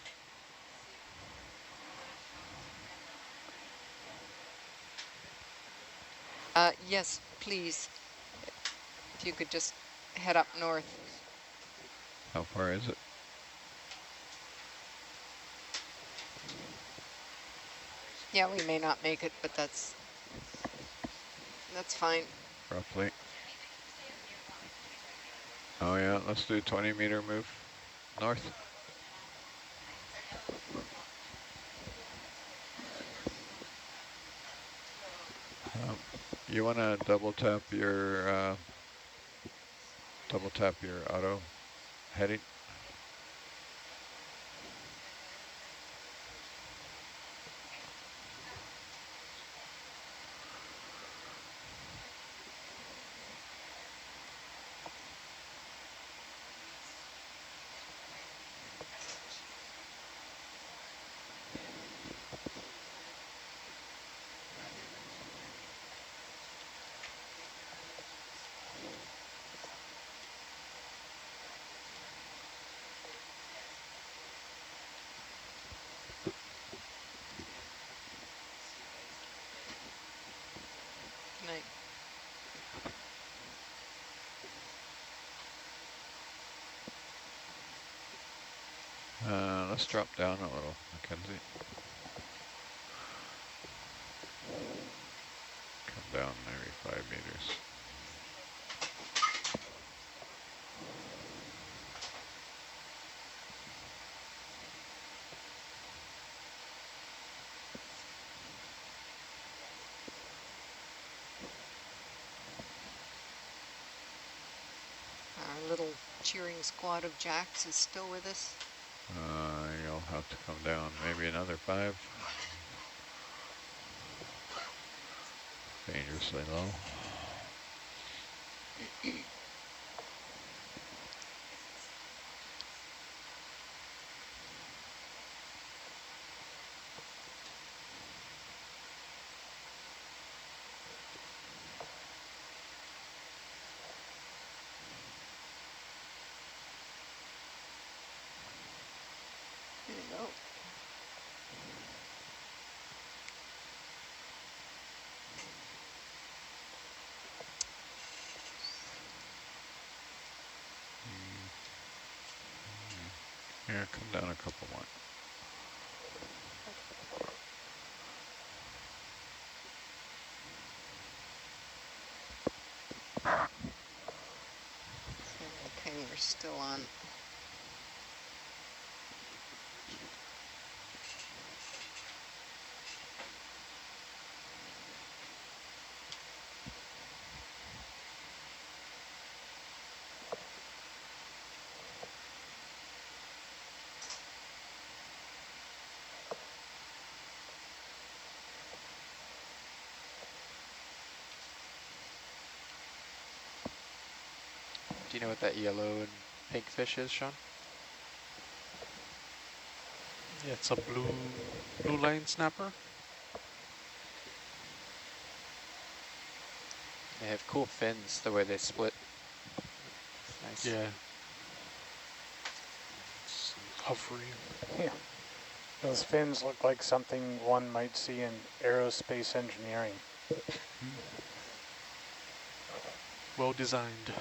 Speaker 4: Yes, please. If you could just head up north.
Speaker 2: How far is it?
Speaker 4: Yeah, we may not make it, but that's fine.
Speaker 2: Roughly. Oh yeah, let's do 20-meter move north. You want to double tap your auto heading?
Speaker 4: Night.
Speaker 2: Let's drop down a little, Mackenzie. Come down maybe 5 meters.
Speaker 4: Our little cheering squad of jacks is still with us.
Speaker 2: You'll have to come down maybe another 5. Dangerously low.
Speaker 4: There you go.
Speaker 2: Here, come down a couple more.
Speaker 4: still on.
Speaker 6: Do you know what that yellow and pink fish is, Sean?
Speaker 7: Yeah, it's a blue line snapper.
Speaker 6: They have cool fins, the way they split. It's nice.
Speaker 7: Yeah. It's hovering.
Speaker 3: Yeah. Those fins look like something one might see in aerospace engineering.
Speaker 7: Well designed.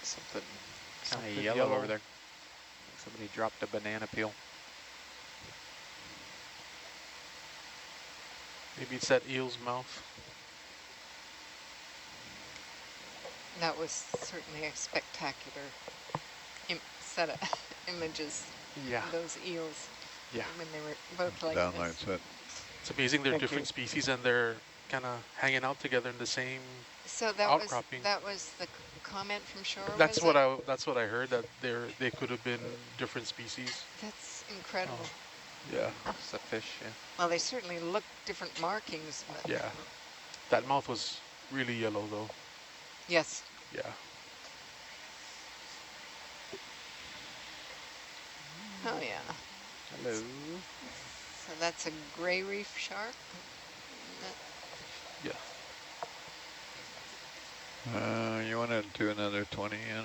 Speaker 6: Something kind
Speaker 7: Something
Speaker 6: of yellow over there. Somebody dropped a banana peel.
Speaker 7: Maybe it's that eel's mouth.
Speaker 4: That was certainly a spectacular set of images.
Speaker 6: Yeah.
Speaker 4: Those eels.
Speaker 6: Yeah.
Speaker 4: When they were both like
Speaker 2: Downlight
Speaker 4: this.
Speaker 2: set.
Speaker 7: It's amazing they're different species and they're kind of hanging out together in the same
Speaker 4: So that
Speaker 7: outcropping.
Speaker 4: was the comment from shore.
Speaker 7: That's what I heard, that they could have been different species.
Speaker 4: That's incredible.
Speaker 7: Yeah.
Speaker 6: It's a fish, yeah.
Speaker 4: Well, they certainly look different markings, but
Speaker 7: Yeah. That mouth was really yellow though.
Speaker 4: yes.
Speaker 7: Yeah.
Speaker 4: Oh yeah.
Speaker 6: Hello.
Speaker 4: So that's a gray reef shark?
Speaker 7: Yeah.
Speaker 2: You want to do another 20, Anna?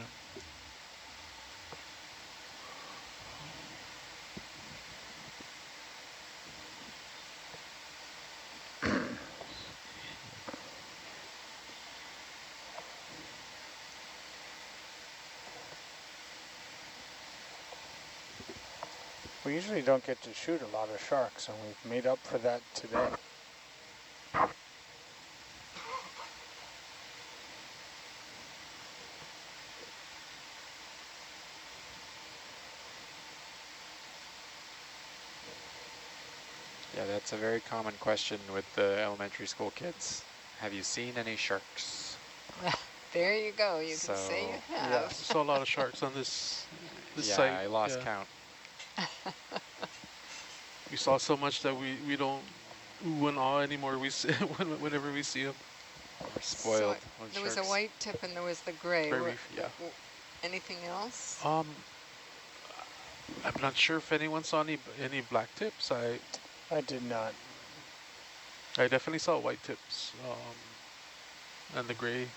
Speaker 3: We usually don't get to shoot a lot of sharks, and we've made up for that today.
Speaker 6: Yeah, that's a very common question with the elementary school kids. Have you seen any sharks?
Speaker 4: There you go. You can say you have.
Speaker 7: Yeah, saw a lot of sharks on this
Speaker 6: yeah,
Speaker 7: site.
Speaker 6: I lost count.
Speaker 7: We saw so much that we don't ooh and awe anymore. We see whenever we see them.
Speaker 6: We're spoiled.
Speaker 4: So there was a white tip and there was the gray.
Speaker 7: Gray reef, yeah.
Speaker 4: Anything else?
Speaker 7: I'm not sure if anyone saw any black tips.
Speaker 3: I did not.
Speaker 7: I definitely saw white tips. And the gray.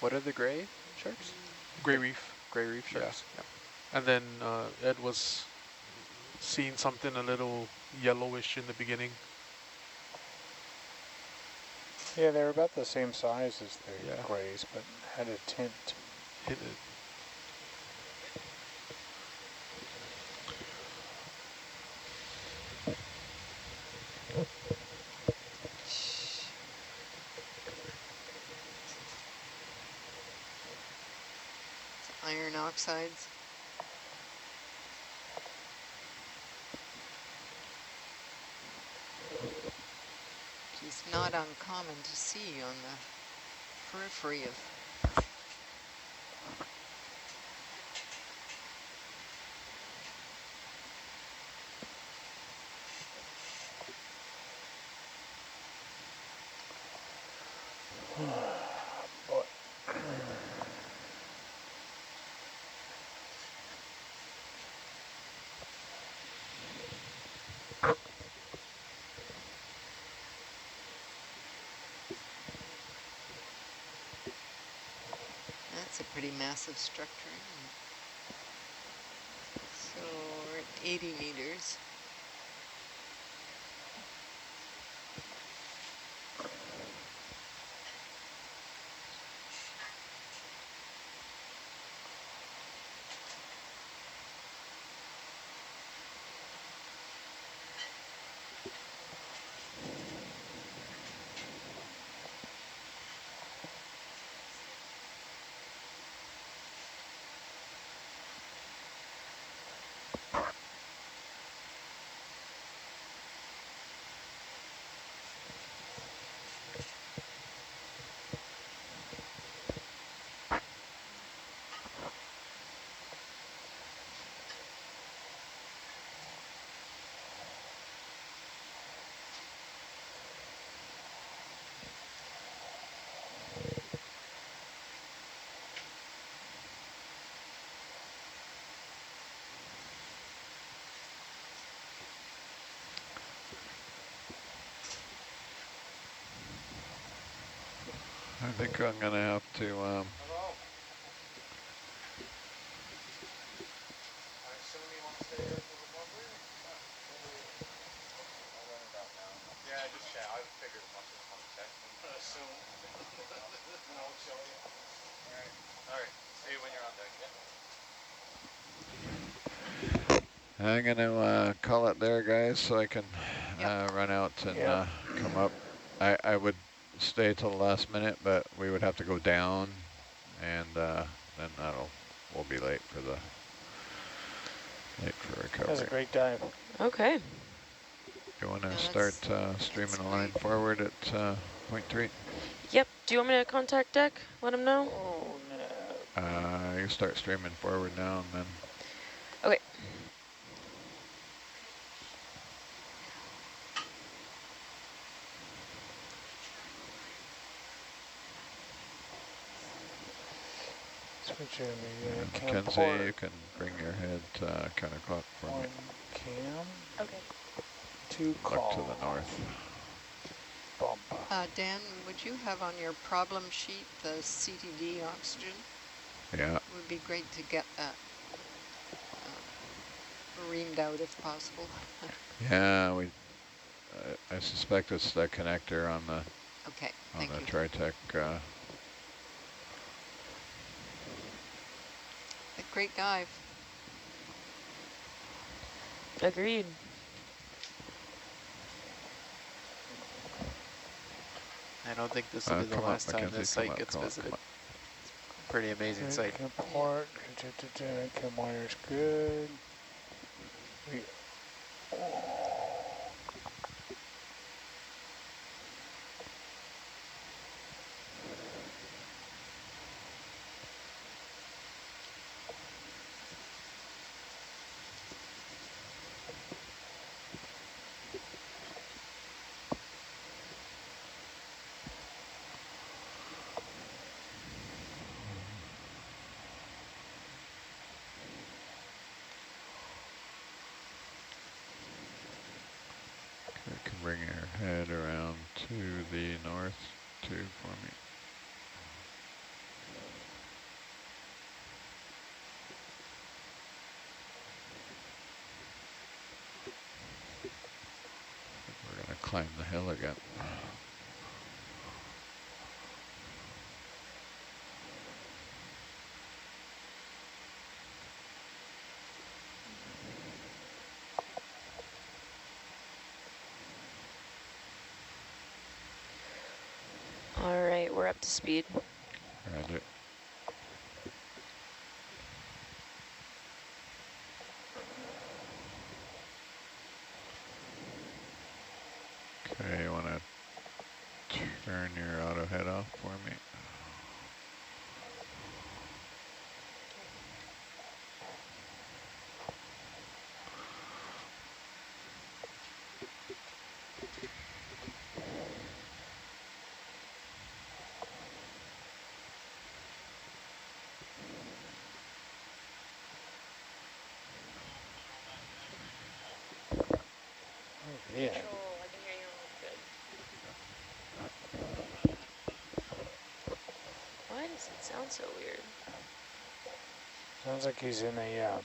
Speaker 6: What are the gray sharks?
Speaker 7: Gray reef.
Speaker 6: Gray reef sharks.
Speaker 7: Yeah. And then Ed was seeing something a little yellowish in the beginning.
Speaker 3: Yeah, they're about the same size as the
Speaker 7: Yeah.
Speaker 3: grays, but had a tint.
Speaker 7: Hit it.
Speaker 4: Iron oxides. It's not uncommon to see on the periphery of That's a pretty massive structure. So we're at 80 meters.
Speaker 2: I think I'm gonna have to I'm gonna call it there, guys, so I can run out and come up. I would stay till the last minute, but we would have to go down, and then we'll be late for recovery.
Speaker 3: That was a great dive.
Speaker 9: Okay.
Speaker 2: You want to start streaming a line forward at point 3?
Speaker 9: Yep. Do you want me to contact deck? Let him know?
Speaker 3: Oh, no.
Speaker 2: You start streaming forward now, and then.
Speaker 9: Okay.
Speaker 3: Switch in the cam
Speaker 2: Mackenzie,
Speaker 3: port.
Speaker 2: you can bring your head counterclock for me.
Speaker 3: 1 cam.
Speaker 9: Okay.
Speaker 3: 2 call.
Speaker 2: Look to the north.
Speaker 3: Bump.
Speaker 4: Dan, would you have on your problem sheet the CTD oxygen?
Speaker 2: Yeah.
Speaker 4: It would be great to get that reamed out if possible.
Speaker 2: Yeah, I suspect it's the connector on the Tritech.
Speaker 4: A great dive.
Speaker 9: Agreed.
Speaker 6: I don't think this will be the last time this site gets visited. Pretty amazing site.
Speaker 3: Cam port. Cam wire's good.
Speaker 2: You can bring your head around to the north too for me. We're going to climb the hill again.
Speaker 9: All right, we're up to speed.
Speaker 2: Roger. Okay, you want to turn your auto head off for me?
Speaker 3: Yeah.
Speaker 9: Control, I can hear you good. Why does it sound so weird?
Speaker 3: Sounds like he's in a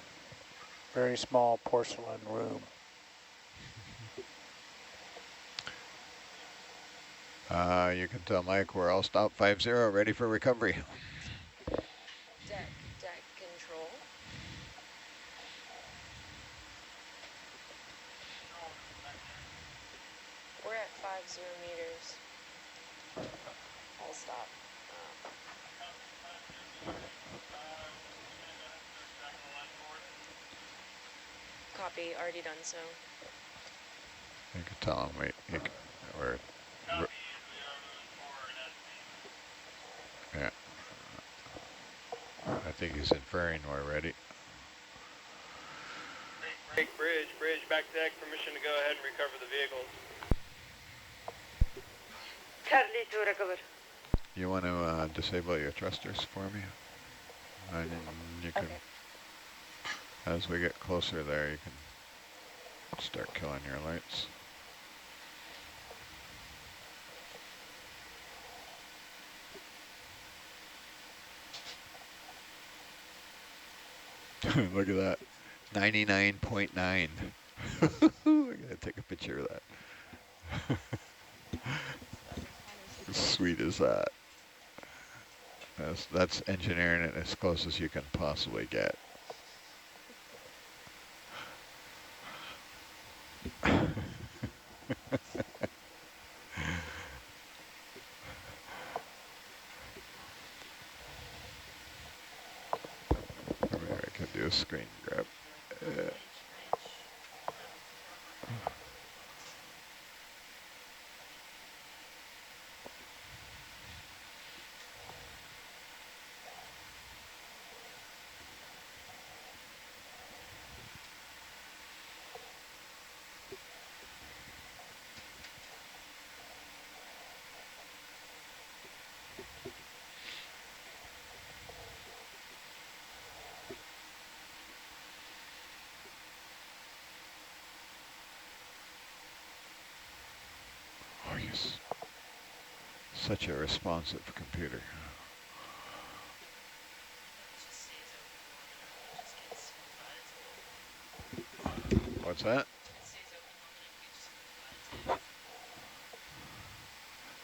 Speaker 3: very small porcelain room.
Speaker 2: You can tell Mike we're all stop 50, ready for recovery.
Speaker 9: Deck control. We're at 50 meters. I'll stop. Copy, already done so.
Speaker 2: You can tell him we're yeah. I think he's inferring we're ready.
Speaker 11: Bridge, back deck, permission to go ahead and recover the vehicles.
Speaker 12: Charlie to recover.
Speaker 2: You want to disable your thrusters for me? And you can, as we get closer there, you can start killing your lights. Look at that. 99.9. I gotta take a picture of that. As sweet as that. That's engineering it as close as you can possibly get. Maybe I can do a screen grab. Oh, yes. Such a responsive computer. What's that?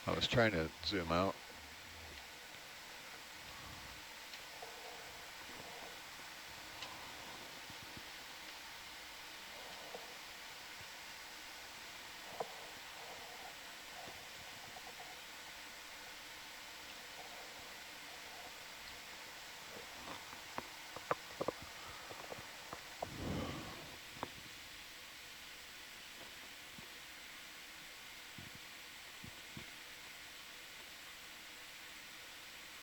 Speaker 2: I was trying to zoom out.